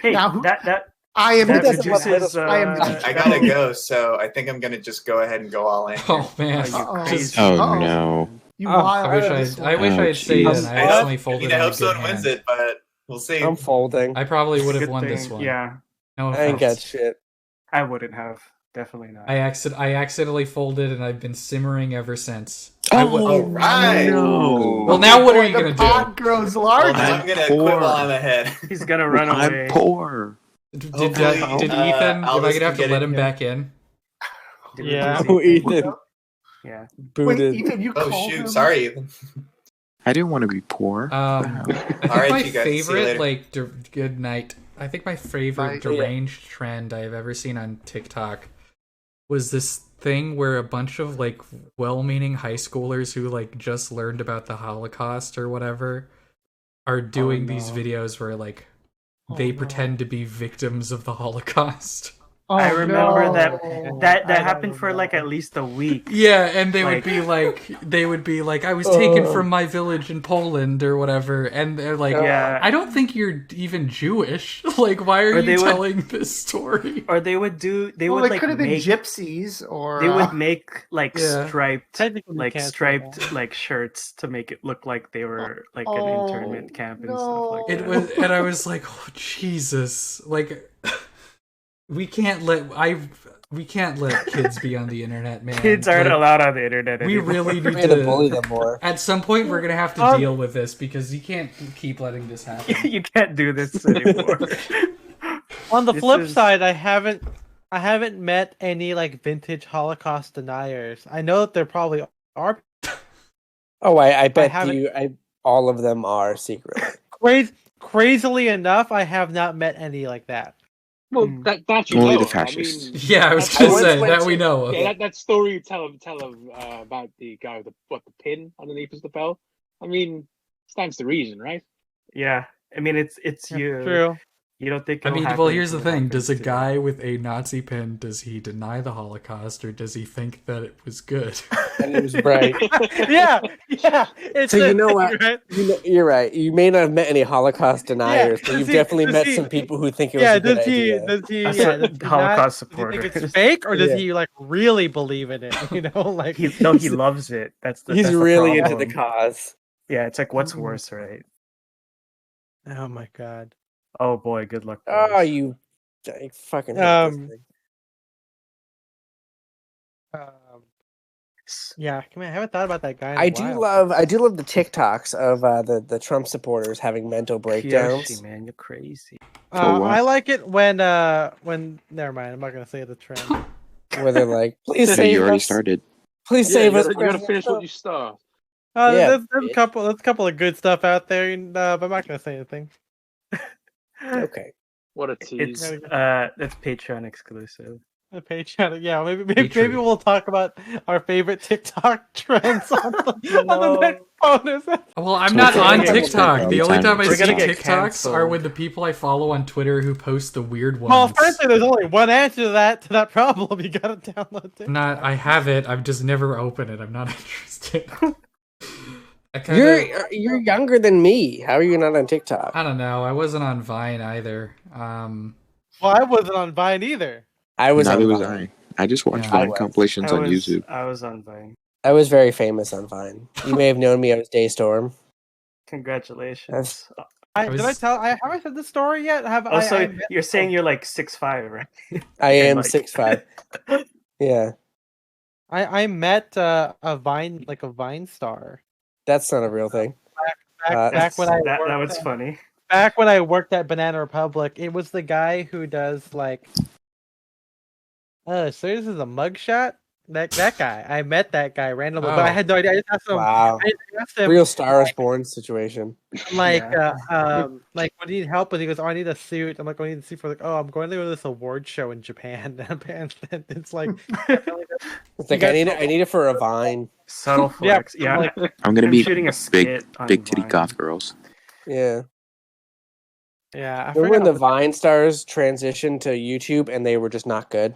Hey, Now- that I am Who that doesn't love reduces. middle I am I gotta go, so I think I'm gonna just go ahead and go all in. Oh man, you Uh-oh. crazy. Oh Uh-oh. no. You Oh, wild. I wish this I one. wish I had stayed jeez. in. I I hope, accidentally I folded mean, I in a hope good someone wins hand. it, but we'll see. I'm folding. I probably would have Good won this thing. one. Yeah, No I ain't got offense. shit. I wouldn't have. Definitely not. I accidentally folded, and I've been simmering ever since. All right. no. Well, now what are you the gonna do? pot grows Well, larger. now I'm gonna poor. quibble on ahead. He's gonna run away. I'm poor. Did Hopefully, Ethan? Am I Aldous gonna have can to get let in him here. back in? Did we Yeah. lose Oh, Ethan? Ethan. Yeah. Wait, Booted. Ethan, you Oh called shoot! him? Sorry, Ethan. I didn't want to be poor. I All think right, my you guys. See you favorite, later. like, good night. I think my favorite Right. deranged trend I've ever seen on TikTok was this thing where a bunch of like well-meaning high schoolers who like just learned about the Holocaust or whatever are doing these no. videos where like Oh, they no. pretend to be victims of the Holocaust. Oh, I remember no. that I happened don't for know. like at least a week. Yeah, and they Like- would be like, I was taken Oh. from my village in Poland or whatever, and they're like, Yeah. I don't think you're even Jewish. Like, why are Or you they would- telling this story? Or they would do. They Well, would they like could have been make. gypsies or They would make like Yeah. striped, Technically, you like can't say striped that. like shirts to make it look like they were like an Oh, internment camp and stuff like It that. was, and I was like, oh Jesus! Like, we can't let kids be on the internet, man. Kids aren't Like, allowed on the internet We anymore. really need We had to bully to. them more. At some point, we're gonna have to Um, deal with this because you can't keep letting this happen. You can't do this anymore. On the This flip is- side, I haven't met any like vintage Holocaust deniers. I know that there probably are. Oh, I bet haven't- all of them are secret. Crazily enough, I have not met any like that. Well, Mm. that you Only know the of. fascists. I mean, Yeah, I was that's- gonna once say went that to- we know of. yeah, that story you tell about the guy with the pin underneath his lapel. I mean, stands to reason, right? Yeah, I mean it's you. True. You don't think? I it'll mean, happen well, here's the until it thing: does a happens to you. guy with a Nazi pin does he deny the Holocaust or does he think that it was good? And it was right. Yeah. It's So you a know thing, what? right? You're right. You may not have met any Holocaust deniers, but does you've he- definitely does met he- some people who think it was Yeah, a good does he? idea. Does he? That's Yeah, what does he Holocaust not, does he think supporters. it's fake, or does Yeah. he like really believe in it? You know, like He loves it. That's the. He's that's the really into the problem. cause. Yeah, it's like what's Mm. worse, right? Oh my god. Oh boy, good luck. Oh, boys. you I fucking hate this thing. Yeah, come on. I haven't thought about that guy. In a I do while. love the TikToks of the Trump supporters having mental breakdowns. Kiyoshi, man, you're crazy. For what? I like it when never mind. I'm not gonna say the trend. Where they're like, "Please Yeah, save you already us! started. Please Yeah, save you us!" gotta President finish what Trump." you start. Yeah, There's bitch. a couple of good stuff out there, but I'm not gonna say anything. Okay. What a tease. It's that's Patreon exclusive. The Patreon, yeah, maybe Patreon. we'll talk about our favorite TikTok trends on the next bonus. Well, I'm So not we're on gonna get TikTok. canceled. The only time I We're see gonna get TikToks canceled. are with the people I follow on Twitter who post the weird ones. Well, frankly, there's only one answer to that problem. You gotta download it. I have it. I've just never opened it. I'm not interested. I kinda, You're younger than me. How are you not on TikTok? I don't know. I wasn't on Vine either. Well, I wasn't on Vine either. I was. Neither on was Vine. I just watched Yeah. Vine I was. compilations on YouTube. I was on Vine. I was very famous on Vine. You may have known me as Daystorm. Congratulations. Did I have I said this story yet? Have Also, I you're saying you're like 6'5", right? I You're am like- 6'5". Yeah, I met a Vine star that's not a real thing. back when I that worked was funny. back when I worked at Bandanna Republic. It was the guy who does like. So this is a mugshot. That guy. I met that guy randomly, but I Oh. had no idea. I just asked him. Wow, I asked him real Star is Born situation. like what do you need help with? He goes, "Oh, I need a suit." I'm like, "I need a suit for like, oh, I'm going to go to this award show in Japan." And it's like, It's like I need it for a Vine. Subtle Yeah, flex. Yeah, like- I'm gonna I'm be shooting a big, skit on big titty Vine. goth girls. Yeah. yeah. I Remember when forgot the Vine stars transitioned to YouTube and they were just not good?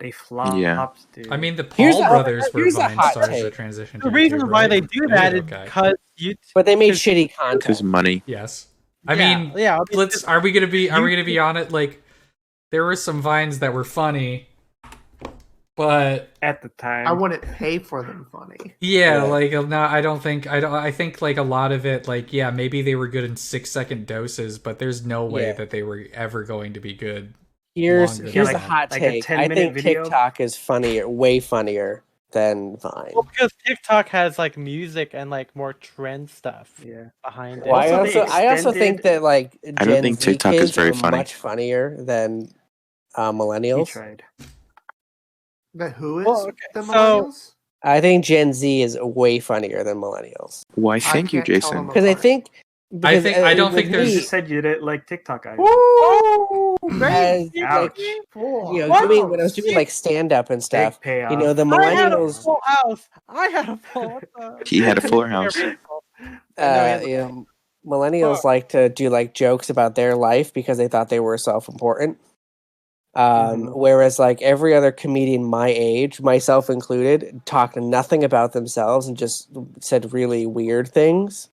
They flopped, dude. I mean, the Here's Paul a- brothers were here's a Vine hot stars take. that transitioned to The reason YouTube, why right? they do did that is okay. because you. But they made because- shitty Because content. money. Yes. I Yeah, mean, yeah. I mean, are we gonna be on it? Like, there were some Vines that were funny, but at the time, I wouldn't pay for them funny. yeah, Yeah. like no, I think like a lot of it, like yeah, maybe they were good in 6-second doses, but there's no way Yeah. that they were ever going to be good. Here's longer here's than a that. hot Like a take. 10-minute I think video? TikTok is funnier, way funnier than Vine. Well, because TikTok has like music and like more trend stuff yeah. behind it. Well, Also, I also think that like I don't Gen think Z TikTok is kids very are funny. much funnier than He millennials. tried. But who is Well, okay, the so- millennials? I think Gen Z is way funnier than millennials Why, thank you, can't tell Jason. them because I apart. think. I because, don't think with there's- You me, just said you didn't like TikTok either. Woo! As, Ouch. when I was doing like stand up and stuff, Big payoff. you know, the I had a millennials, full house. I had a full. He had a fuller house. millennials like to do like jokes about their life because they thought they were self-important. Whereas like every other comedian my age, myself included, talked nothing about themselves and just said really weird things.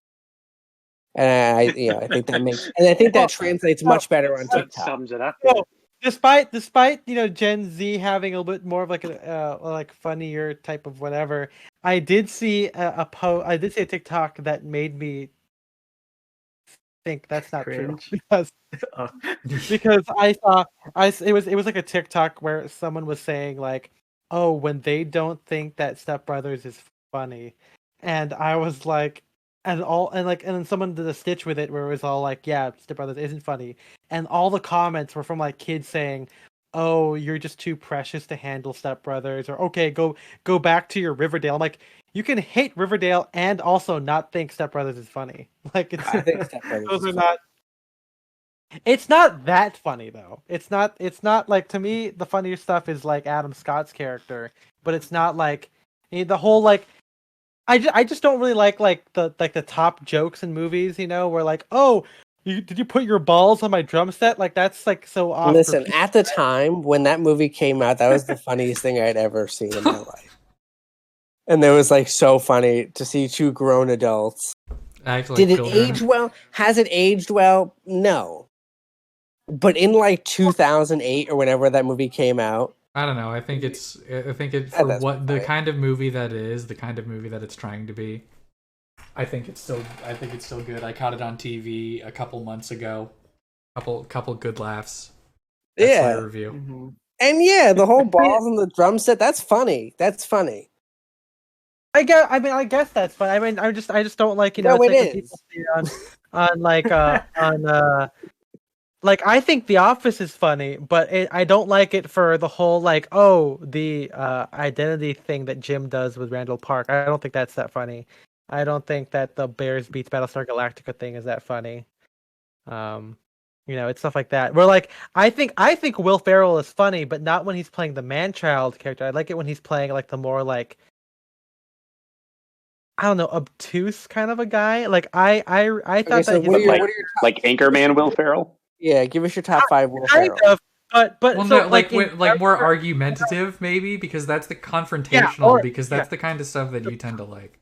And I think that makes, and I think that translates much better on That TikTok. sums it up. So, despite Gen Z having a little bit more of like a like funnier type of whatever, I did see I did see a TikTok that made me think that's not Cringe. true because I saw it was like a TikTok where someone was saying like, oh, when they don't think that Step Brothers is funny, and I was like. And then someone did a stitch with it where it was all like, yeah, Step Brothers isn't funny. And all the comments were from like kids saying, oh, you're just too precious to handle Step Brothers, or okay, go back to your Riverdale. I'm like, you can hate Riverdale and also not think Step Brothers is funny. Like it's I think Step Brothers those is are funny. not. It's not that funny though. It's not like, to me the funniest stuff is like Adam Scott's character, but it's not like the whole like. I just don't really like the top jokes in movies, you know, where like, oh, did you put your balls on my drum set? Like that's like so off. Listen, at the time when that movie came out, that was the funniest thing I'd ever seen in my life. And it was like so funny to see two grown adults. Act like Did it children. age well? Has it aged well? No. But in like 2008 or whenever that movie came out, I don't know. I think it Yeah, for that's what the fine. kind of movie that is, the kind of movie that it's trying to be. I think it's still good. I caught it on TV a couple months ago. Couple good laughs. That's yeah. my review. Mm-hmm. And yeah, the whole balls and the drum set, that's funny. That's funny. I guess that's fine. I mean, I just don't like, you know, No, it's it like when is. people see it on like I think The Office is funny, but I don't like it for the whole like, oh, the identity thing that Jim does with Randall Park. I don't think that's that funny. I don't think that the Bears beats Battlestar Galactica thing is that funny. You know, it's stuff like that. Where like I think Will Ferrell is funny, but not when he's playing the man-child character. I like it when he's playing like the more like, I don't know, obtuse kind of a guy. Like I thought Okay, so that what are his your, like- what are your top, Like Anchorman Will Ferrell? yeah, give us your top 5 Will kind Ferrell. of, but Well, so no, like in like more Denver- argumentative, maybe, because that's the confrontational. Because that's yeah. the kind of stuff that you tend to like.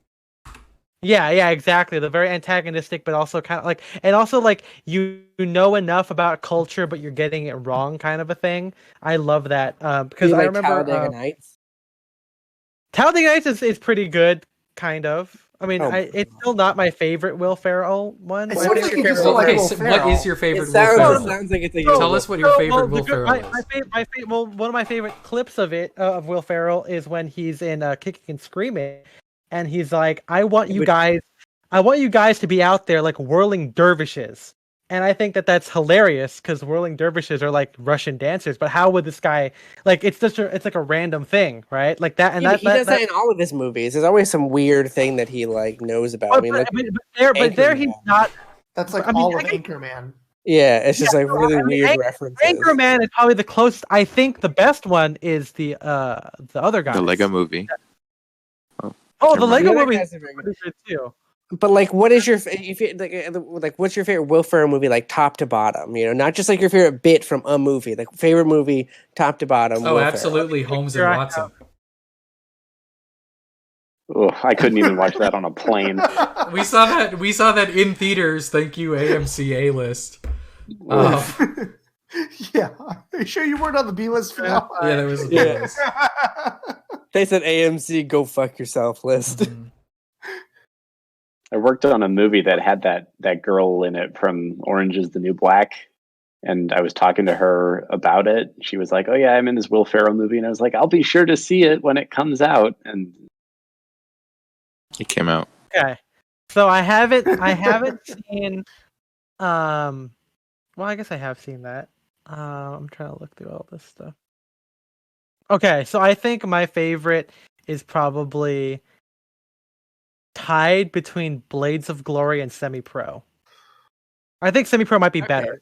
Yeah, exactly. The very antagonistic, but also kind of like, and also like you know enough about culture, but you're getting it wrong, kind of a thing. I love that Do because you I like remember Talladega Nights? Talladega Nights is pretty good, kind of. I mean, Oh, it's still not my favorite Will Ferrell one. It What sounds is like your you just favorite don't like Okay, Will so Ferrell. what is your It favorite Will sounds, Ferrell? sounds like it's a Tell us what your favorite Will the good- Ferrell is. well, one of my favorite clips of it of Will Ferrell is when he's in Kicking and Screaming, and he's like, I want you guys to be out there like whirling dervishes. And I think that that's hilarious because whirling dervishes are like Russian dancers. But how would this guy like? It's like a random thing, right? Like that, and Yeah, that but he does that in all of his movies. There's always some weird thing that he like knows about. I mean, like, but there he's Anchorman. not. That's like I mean, all I of think- Anchorman. yeah, it's just like really I mean, weird references. Anchorman is probably the closest. I think the best one is the other guy. The Lego movie. Oh, the Lego The other movie guys is are very good. pretty good too. But like, what is your what's your favorite Will Ferrell movie, like top to bottom? You know, not just like your favorite bit from a movie, like favorite movie top to bottom. Oh, Will absolutely, Holmes and Watson. Oh, I couldn't even watch that on a plane. We saw that in theaters. Thank you, AMC A list. Yeah, are you sure you weren't on the B list for that one? Yeah, there was a B list. They said AMC, go fuck yourself list. Mm-hmm. I worked on a movie that had that girl in it from Orange is the New Black, and I was talking to her about it. She was like, "Oh yeah, I'm in this Will Ferrell movie," and I was like, "I'll be sure to see it when it comes out." And it came out. Okay, so I haven't seen. Well, I guess I have seen that. I'm trying to look through all this stuff. Okay, so I think my favorite is probably tied between Blades of Glory and Semi-Pro. I think Semi-Pro might be better.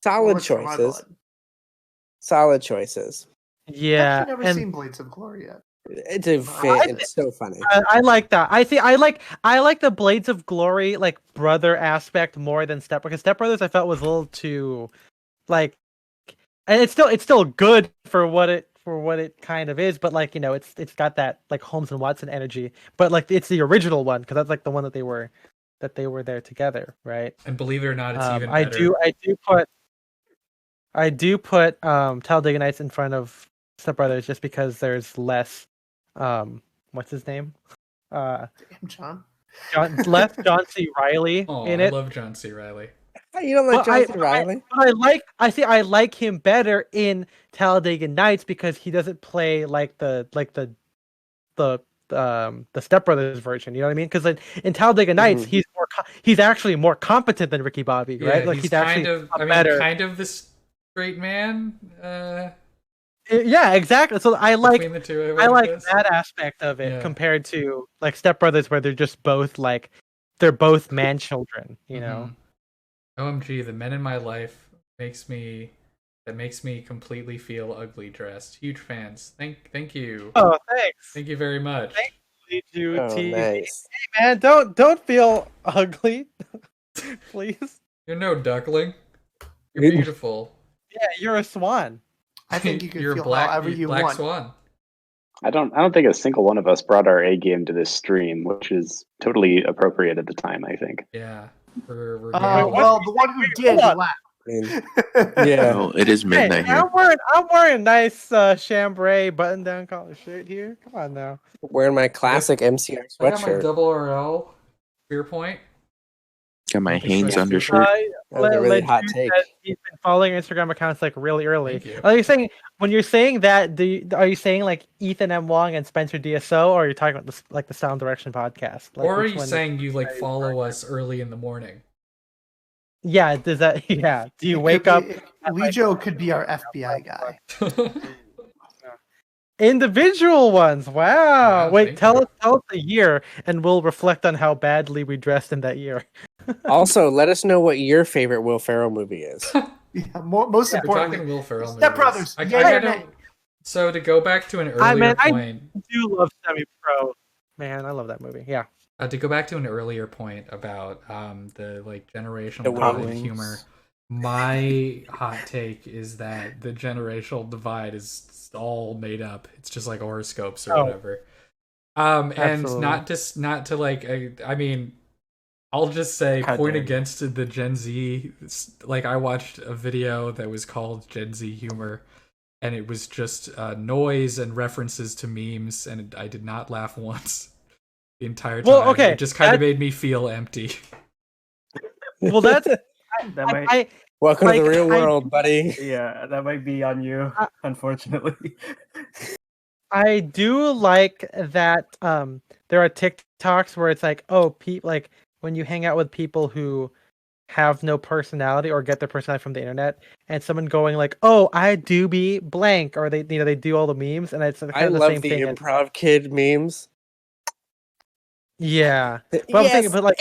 Solid choices. Solid choices. Yeah, I've never seen Blades of Glory yet. It's so funny. I like that. I like the Blades of Glory like brother aspect more than Step, because Step Brothers I felt was a little too like, and it's still good for what it kind of is, but like, you know, it's got that like Holmes and Watson energy, but like it's the original one because that's like the one that they were there together, right? And believe it or not, it's even better. I do put Talladega Nights in front of Step Brothers just because there's less what's his name? John C. Reilly in it. I love John C. Reilly. You don't like John C. Reilly? I like him better in Talladega Nights because he doesn't play like the Step Brothers version. You know what I mean? Because in Talladega Nights, he's actually more competent than Ricky Bobby, right? Yeah, like he's actually better. Kind of the straight man. Yeah, exactly. So I like that aspect of it compared to like Step Brothers, where they're just both like they're both man children. You know. OMG, the men in my life makes me completely feel ugly dressed. Huge fans. Thank you. Oh, thanks. Thank you very much. Thank you, TV. Nice. Hey man, don't feel ugly, please. You're no duckling. You're beautiful. Yeah, you're a swan. I think you can you're feel black, however you black want. Swan. I don't think a single one of us brought our A game to this stream, which is totally appropriate at the time, I think. Yeah. We're well, the one who did laughed. Yeah. Well, it is midnight here. I'm wearing a nice chambray button-down collar shirt here. Come on now. Wearing my classic MCR I got my sweatshirt. double RL beer point. Got my Hanes undershirt. That was a really hot take. He's been following your Instagram accounts like really early. Thank you. Are you saying when you're saying that? Are you saying like Ethan M. Wong and Spencer DSO, or are you talking about the Sound Direction podcast? Like, or are you saying you like follow us early in the morning? Yeah. Does that? Yeah. Do you wake up? Lijo could be our FBI guy. Individual ones. Wow. Yeah, Wait. Tell us the year, and we'll reflect on how badly we dressed in that year. Also, let us know what your favorite Will Ferrell movie is. Yeah, most We're importantly, talking Will Ferrell Step movies. Brothers. So to go back to an earlier point, I do love Semi-Pro. Man, I love that movie. Yeah. To go back to an earlier point about the like generational divide of humor, my hot take is that the generational divide is all made up. It's just like horoscopes or whatever. And not to like I mean, I'll just say point against the Gen Z. Like I watched a video that was called Gen Z humor, and it was just noise and references to memes, and I did not laugh once the entire time. Well, okay, it just kind of made me feel empty. Well, that's welcome to the real world, buddy. Yeah, that might be on you, unfortunately. I do like that. There are TikToks where it's like, oh, like when you hang out with people who have no personality or get their personality from the internet, and someone going like, "Oh, I do be blank," or they do all the memes, and it's kind of the love same the thing. Improv Kid memes. Yeah, but I'm thinking, but like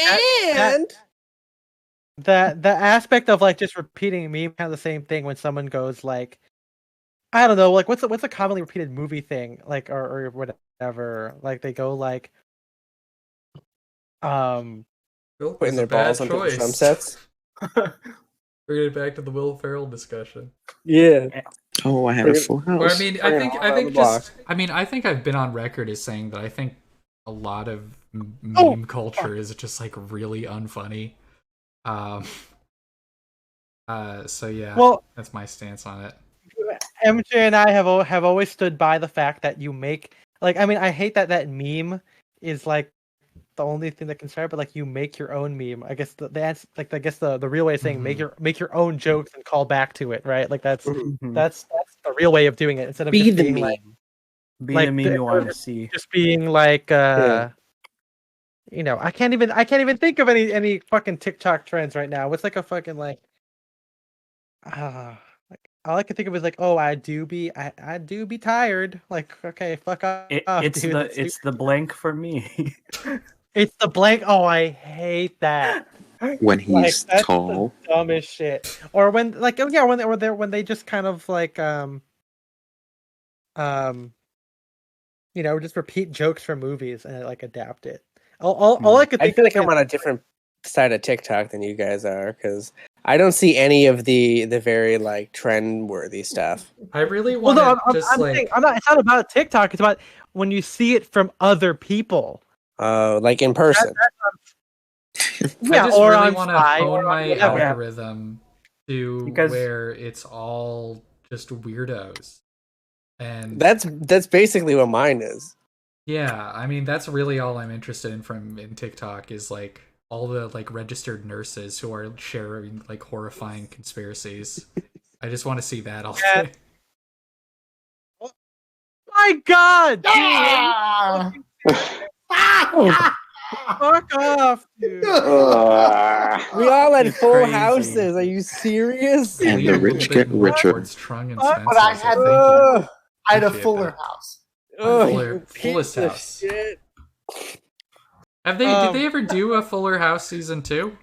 that the aspect of like just repeating a meme, kind of the same thing when someone goes like, I don't know, like what's a commonly repeated movie thing, like or whatever, like they go like, Filth Putting is their a bad balls onto the choice. drum sets. Bringing it back to the Will Ferrell discussion. Yeah. Oh, I had a full Or house. I mean, Bringing I all think down the block. just, I mean, I think I've been on record as saying that I think a lot of Oh, meme culture is just like really unfunny. So yeah, Well, that's my stance on it. MJ and I have always stood by the fact that you make like I mean I hate that meme is like the only thing that can start, but like you make your own meme. I guess the answer, like I guess the real way of saying make your own jokes and call back to it, right? Like that's the real way of doing it instead of Be just the being meme. like Be like the meme you want to see. just being like Yeah. you know I can't even think of any fucking TikTok trends right now. What's like a fucking like like all I can think of is like, oh, I do be tired. Like, okay, fuck off, It's dude. it's the blank for me. It's the blank. Oh, I hate that. When Like he's that's tall. the dumbest shit. Or when like oh yeah, when they just kind of like you know, just repeat jokes from movies and like adapt it. All I could I think feel of like I'm is, on a different side of TikTok than you guys are because I don't see any of the very like trend worthy stuff. I really well, want no, to just I'm like saying, I'm not. It's not about TikTok. It's about when you see it from other people. Like in person. Yeah, I just or really on want to Sky, hone or on my whatever. algorithm to Because- where it's all just weirdos. And That's basically what mine is. yeah, I mean that's really all I'm interested in TikTok is like all the like registered nurses who are sharing like horrifying conspiracies. I just want to see that all Yeah. day. My God, dude, Ah! fuck off, dude. We all had It's full crazy. houses. Are you serious? And Lean the a little rich bit get more richer. towards Trung and But Spencer. I had- so thank you. I had a Appreciate fuller that. house. Fuller- you fullest piece of house. shit. Did they ever do a Fuller House season 2?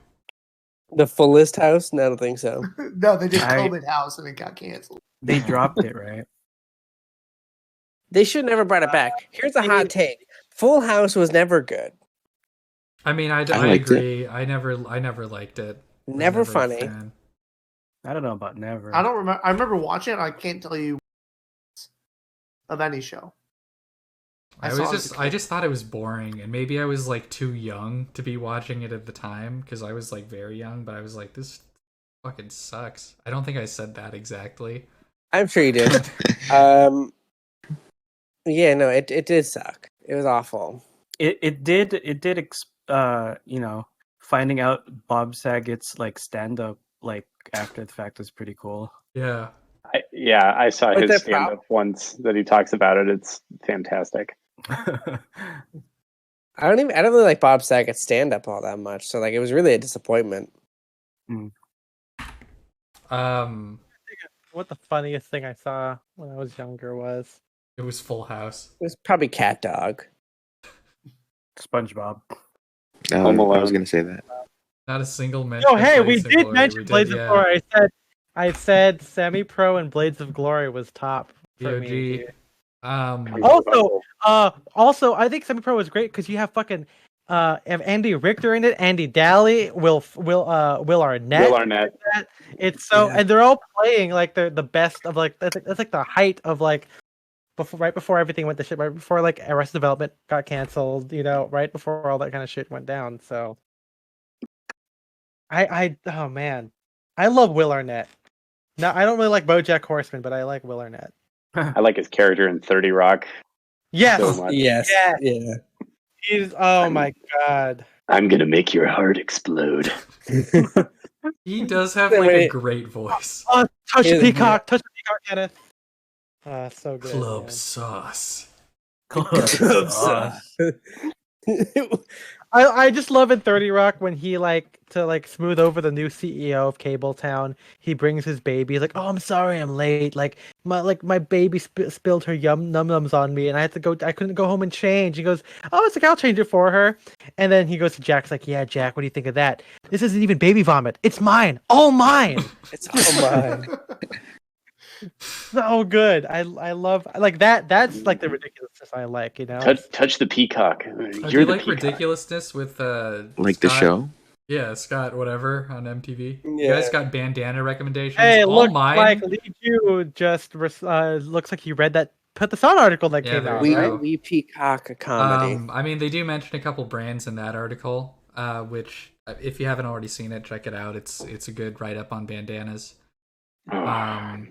The fullest house? No, I don't think so. No, they did I- COVID House and it got canceled. They dropped it, right? They should never brought it back. Here's a hot take: Full House was never good. I mean, I liked it. agree. I never liked it. Was Never a funny. fan. I don't know about never. I don't remember. I remember watching it. I can't tell you of any show. I saw it as a was I just thought it was boring, and maybe I was like too young to be watching it at the time because I was like very young. But I was like, this fucking sucks. I don't think I said that exactly. I'm sure you did. Yeah, no, it did suck. It was awful. It did you know, finding out Bob Saget's like stand up like after the fact was pretty cool. Yeah. I saw But his the stand up once that he talks about it. It's fantastic. I don't really like Bob Saget's stand up all that much. So like it was really a disappointment. What the funniest thing I saw when I was younger was It was Full House. It was probably Cat Dog. SpongeBob. Home I Alone. was gonna say that. Not a single mention. oh of hey, we Blades of did Glory. mention We did, Blades yeah. of Glory. I said Semi Pro and Blades of Glory was top for me. GOG. Dude. Um, Also, I think Semi Pro was great because you have fucking have Andy Richter in it, Andy Daly, Will Arnett. Will Arnett. It's so, Yeah. and they're all playing like they're the best of like that's like the height of like right before everything went to shit, right before like Arrested Development got canceled, you know, right before all that kind of shit went down. So, oh man, I love Will Arnett. No, I don't really like BoJack Horseman, but I like Will Arnett. I like his character in 30 Rock Yes, so much. Yes. Yeah. Yeah. he's oh my god. I'm gonna make your heart explode. he does have Yeah, like a wait. great voice. Oh, touch the Yeah. peacock, Kenneth. So good. Club man. sauce. I just love in 30 Rock when he like to like smooth over the new CEO of Cabletown. He brings his baby. He's like, "Oh, I'm sorry, I'm late. Like my baby spilled her num nums on me, and I had to go. I couldn't go home and change." He goes, "Oh, it's like I'll change it for her." And then he goes to Jack's like, "Yeah, Jack, what do you think of that? This isn't even baby vomit. It's mine, all mine." It's all mine. So good. I love like that. That's like the ridiculousness I like. You know. Touch the peacock. Do You're you the like peacock. ridiculousness with Like the Scott- show? Yeah, Scott, whatever on MTV. You Yeah. guys got Bandanna Recommendations. Hey, All look, mine. like Lee Ju just looks like he read that put the Sun article that Yeah, came there out, you right? go. We peacock a comedy. I mean, they do mention a couple brands in that article, which if you haven't already seen it, check it out. It's a good write up on bandanas. But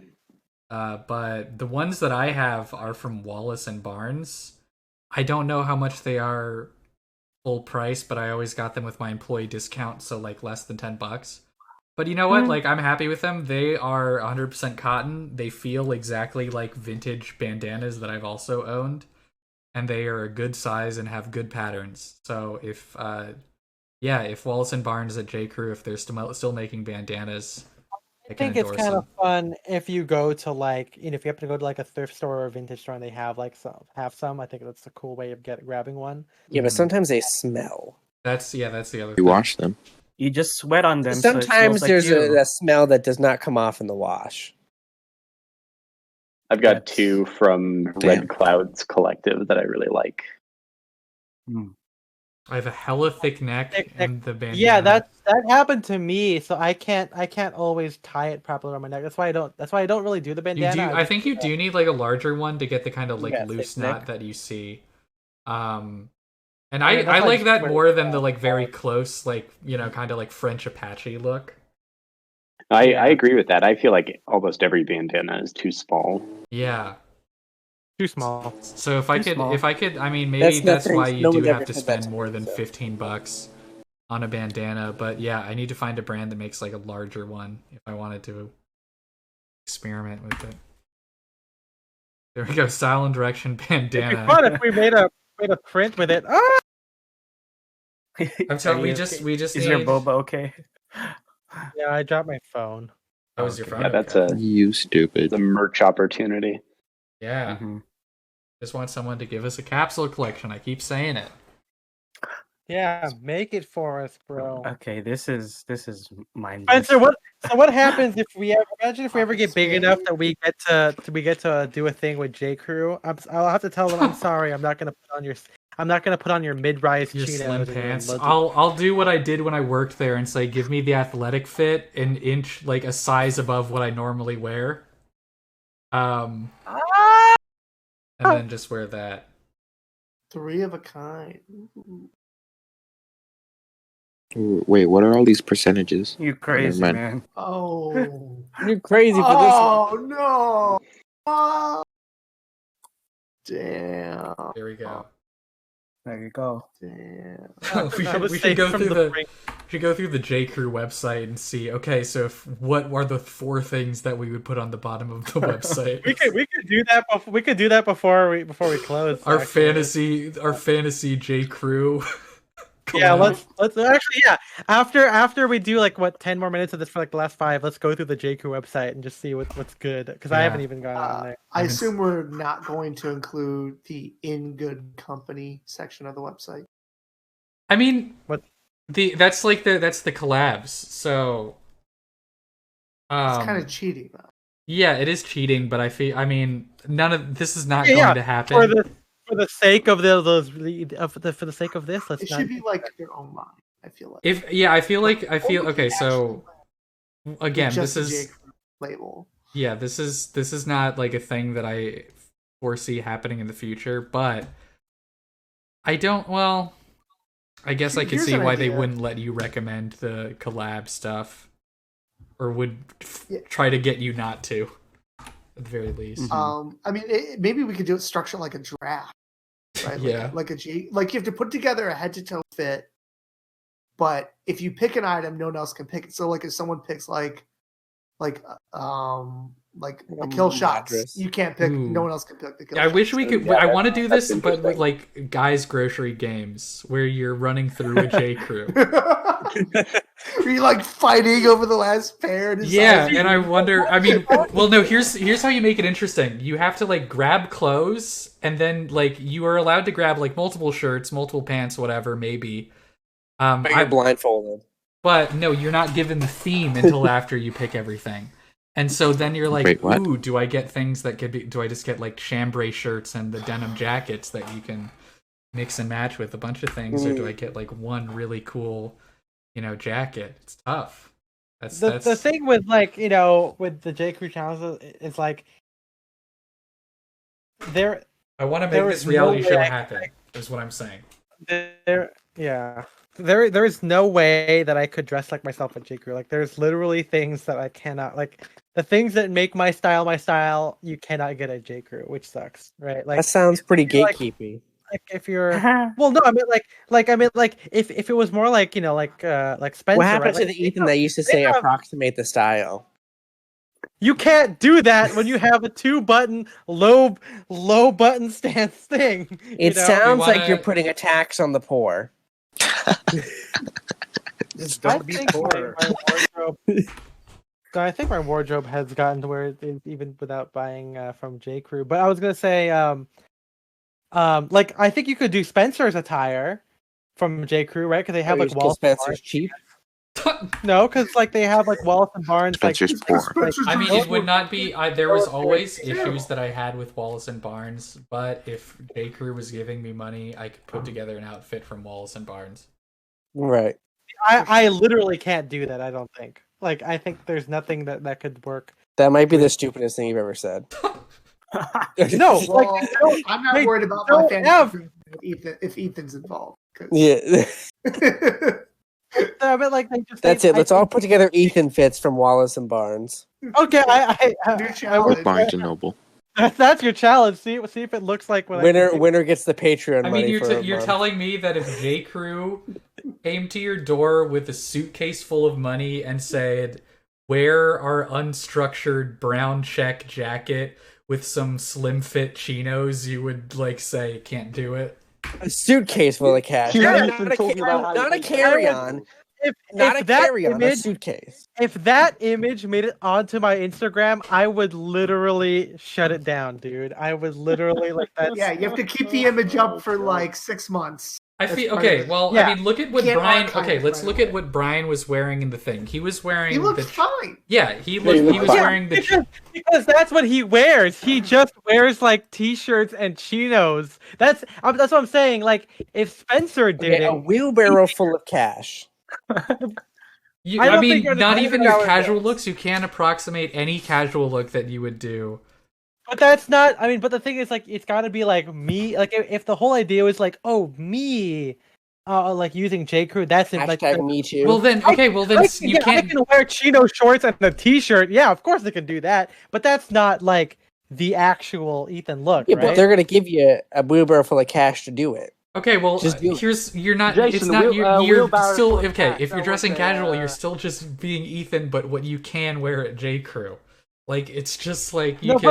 the ones that I have are from Wallace and Barnes. I don't know how much they are full price, but I always got them with my employee discount, so like less than $10. But you know what? Like, I'm happy with them. They are 100% cotton. They feel exactly like vintage bandanas that I've also owned, and they are a good size and have good patterns. So if Wallace and Barnes at J. Crew, if they're still making bandanas, I think it's kind of fun if you go to like, if you have to go to like a thrift store or a vintage store and they have like some. I think that's a cool way of grabbing one. Yeah, but sometimes they smell. That's the other thing. You wash them. You just sweat on them. Sometimes so there's like a smell that does not come off in the wash. I've got 2 from Red Clouds Collective that I really like. I have a hella thick neck and the bandana. Yeah, that happened to me, so I can't always tie it properly around my neck. That's why I don't really do the bandana. I think you do need like a larger one to get the kind of like loose knot neck that you see. And I like that more than the like very close, like, kind of like French Apache look. I agree with that. I feel like almost every bandana is too small. Yeah. Too small. So if I could, I mean, maybe that's why you do have to spend more than $15 on a bandana. But yeah, I need to find a brand that makes like a larger one if I wanted to experiment with it. There we go, Style and Direction bandana. It'd be fun if we made a print with it. Ah! I'm telling we just Is your boba okay? Yeah, I dropped my phone. That was your phone. Yeah, that's you stupid. The merch opportunity. Yeah. Just want someone to give us a capsule collection. I keep saying it. Yeah, make it for us, bro. Okay, this is mine. Spencer, what happens if we ever get big enough that we get to do a thing with J. Crew? I'll have to tell them I'm sorry. I'm not gonna put on your mid-rise chinos, slim pants. I'll do what I did when I worked there and say, give me the athletic fit, an inch, like a size above what I normally wear. And then just wear that. 3 of a kind. Wait, what are all these percentages? You crazy, man. Oh. You're crazy for this one. No. Oh. Damn. There we go. There you go. Damn. we should go through the J. Crew website and see. Okay, so what are the 4 things that we would put on the bottom of the website? we could do that. We could do that before we close. Our fantasy J. Crew. Yeah, let's actually after we do like 10 more minutes of this for like the last 5, let's go through the J. Crew website and just see what's good, because I haven't even gone on there. I assume we're not going to include the in good company section of the website. I mean, what that's the collabs. So it's kind of cheating though. Yeah, it is cheating, but I mean, none of this is not going to happen. For the sake of for the sake of this, it should be like your own line. I feel like. Okay. So again, this is label. Yeah, this is not like a thing that I foresee happening in the future, but I don't. Well, I guess I could see why they wouldn't let you recommend the collab stuff, or would try to get you not to. At the very least. I mean, maybe we could do it structured like a draft, right? Like you have to put together a head-to-toe fit, but if you pick an item, no one else can pick it. So, like, if someone picks like a kill shots, you can't pick. No one else can pick the kill. I wish we could. Yeah, I want to do this, but with like guys' grocery games where you're running through a J. Crew. Were you like fighting over the last pair? And I wonder. I mean, well, no. Here's how you make it interesting. You have to like grab clothes, and then like you are allowed to grab like multiple shirts, multiple pants, whatever, maybe. But you're blindfolded. But no, you're not given the theme until after you pick everything. And so then you're like, ooh, do I get things that could be? Do I just get like chambray shirts and the denim jackets that you can mix and match with a bunch of things, or do I get like one really cool, jacket. It's tough. That's The thing with with the J. Crew channels is like there. I want to make this reality show happen. Is what I'm saying. There is no way that I could dress like myself at J. Crew. Like, there's literally things that I cannot, like, the things that make my style, you cannot get at J. Crew, which sucks, right? Like, that sounds pretty gatekeepy. Like if you're, well, no, I mean like if it was more like Spencer. What happened to right? the Ethan that used to say approximate the style? You can't do that when you have a 2-button low button stance thing. It sounds like you're putting a tax on the poor. Just don't be poor. I think my wardrobe has gotten to where it is even without buying from J. Crew. But I was gonna say, like I think you could do Spencer's attire from J. Crew, right? Because they have like Wallace. Spencer's cheap. No, because like they have like Wallace and Barnes. Spencer's poor. I mean, it would not be. There was always issues that I had with Wallace and Barnes, but if J. Crew was giving me money, I could put together an outfit from Wallace and Barnes. Right. I literally can't do that. I don't think. Like, I think there's nothing that could work. That might be the stupidest thing you've ever said. No, like I'm not worried about my fantasy if Ethan's involved. Yeah. I mean, like that's it. Let's all put together Ethan fits from Wallace and Barnes. Okay, I with Barnes and Noble. That's your challenge. See if it looks like what winner gets the Patreon. I mean, you're telling me that if J. Crew came to your door with a suitcase full of money and said, "Wear our unstructured brown check jacket with some slim fit chinos," you would like say, "Can't do it." A suitcase full of cash. Not a carry-on. Not a carry-on, a suitcase. If that image made it onto my Instagram, I would literally shut it down, dude. I would literally like that. Yeah, you have to keep the image up for like 6 months. I feel okay. Well, yeah. I mean, look at what Brian. Okay, let's look at what Brian was wearing in the thing. He was wearing. He looked fine. Yeah, he was wearing the. Because that's what he wears. He just wears like t-shirts and chinos. That's what I'm saying. Like if Spencer did a wheelbarrow full of cash. I mean, not even your casual looks. You can't approximate any casual look that you would do. But that's not. I mean, but the thing is, like, it's got to be like me. Like, if the whole idea was like, oh, me, like using J. Crew, that's it. Like, me too. Well, then, okay, you can't. I can wear chino shorts and a t-shirt. Yeah, of course I can do that. But that's not like the actual Ethan look. Yeah, right? but they're gonna give you a wheelbarrow full of cash to do it. Okay, well, you're not. Jason, it's not. You're still okay. If you're dressing casual, you're still just being Ethan. But what you can wear at J. Crew. Like it's just like you can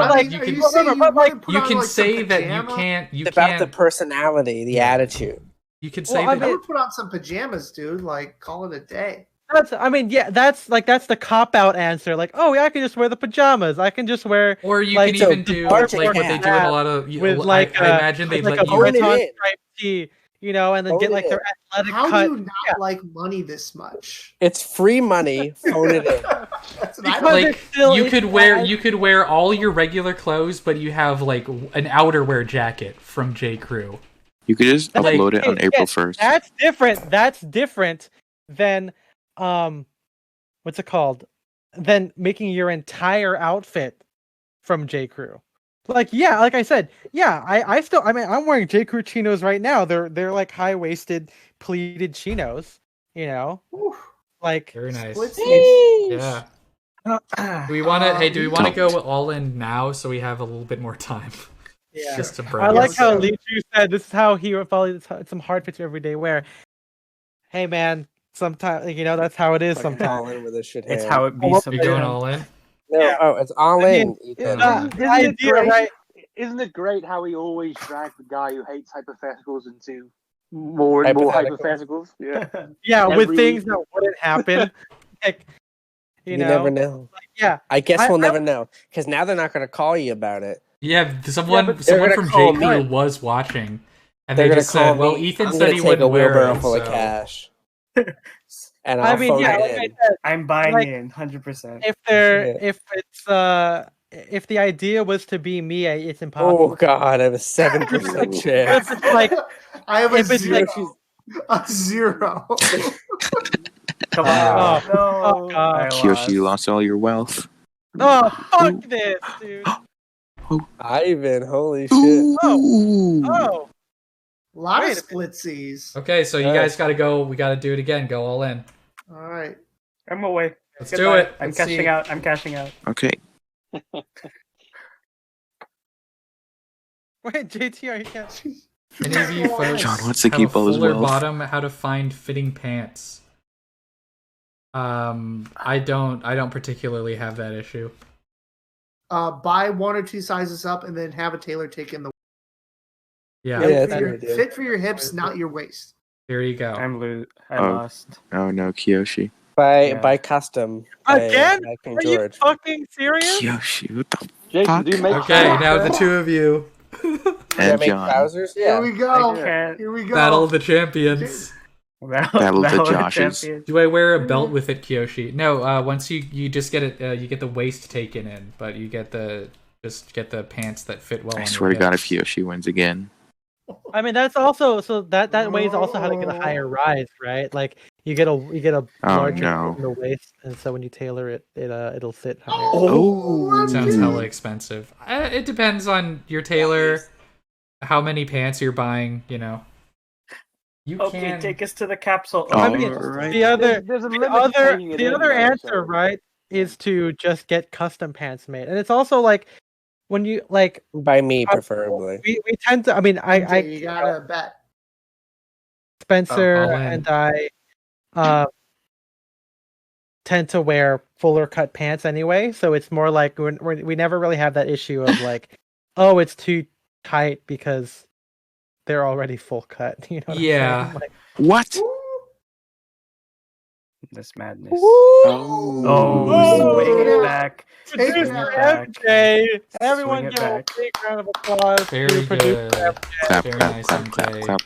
say that you can't. It's about the personality, the attitude. You can say that. I would put on some pajamas, dude. Like call it a day. That's the cop out answer. Like, oh yeah, I can just wear the pajamas. I can just wear. Or you can even do like what they do in a lot of. With like, I imagine they'd let you. Striped tee, and then get like their athletic cut. How do you not like money this much? It's free money. Phone it in. Like you could wear all your regular clothes, but you have like an outerwear jacket from J. Crew. You could just upload it on April 1st. That's different. That's different than what's it called? Than making your entire outfit from J. Crew. Like like I said, I'm wearing J. Crew chinos right now. They're like high waisted pleated chinos. Like very nice. Yeah. Do we want to go all in now so we have a little bit more time? Yeah. Just to I like how Lee Chu said this is how he would follow some hard fits everyday wear. Hey man, sometimes that's how it is. Sometimes it's how it be. You're going all in. No, it's all in. Isn't it great how he always drags the guy who hates hypotheticals into more and more hypotheticals? Yeah. Yeah, with things that wouldn't happen. Like, you never know. Yeah. I guess we'll never know because now they're not going to call you about it. Yeah, someone from J. Crew was watching, and they just said, "Well, Ethan said he wouldn't wear a wheelbarrow full of cash." And I'm buying in 100%. If the idea was to be me, it's impossible. Oh God, I have a 7% chance. I have a zero. Come Ah. on. No. God. I Kyoshi, you lost. lost all your wealth. Oh, fuck this, dude. Ivan, holy shit. Oh. A lot Wait of a splitsies. Okay, so you guys got to go. We got to do it again. Go all in. All right. I'm away. Let's Goodbye. do it. I'm Let's cashing see. out. I'm cashing out. Okay. Wait, JT, are you can't. Any of you folks John wants to have keep a all his fuller wealth. bottom? How to find fitting pants? I don't particularly have that issue. Buy 1 or 2 sizes up and then have a tailor take in the Yeah, Yeah, that's a good idea. fit for your hips, not your waist. here you go. I Oh. lost. Oh no, Kyoshi. By custom. Again? By King Are you George. fucking serious? Kyoshi, what the Jason, do you make Okay, shorts, now bro? the two of you. Does that and make John. trousers? Here Yeah. we go. I can't. Here we go. Battle of the champions. Battle of the Joshes. champions. Do I wear a belt with it, Kyoshi? No. Once you just get it, you get the waist taken in, but you get the pants that fit well. I on swear your to God, if hips. Kyoshi wins again. I mean, that's also that way is also how to get a higher rise, right? Like you get a larger no. in the waist, and so when you tailor it, it'll sit higher. Oh, Sounds hella expensive. It depends on your tailor, how many pants you're buying. You know. You Okay, can take us to the capsule. Oh, I mean, right. the other There's a the limit to other taking it the in, other though, answer, so- right, is to just get custom pants made, and it's also like when you like By me, preferably. we tend to. I mean, I you gotta bet. Spencer all in. and I tend to wear fuller cut pants anyway, so it's more like we never really have that issue of like, oh, it's too tight because they're already full cut. You know what Yeah. I'm saying? Like, What? This madness. Oh. Oh, swing it back. Take Swing it it back. back. MJ, everyone Swing it give a back. big round of applause Very to producer good. MJ. Clap, Very clap, nice, clap, clap, MJ. clap.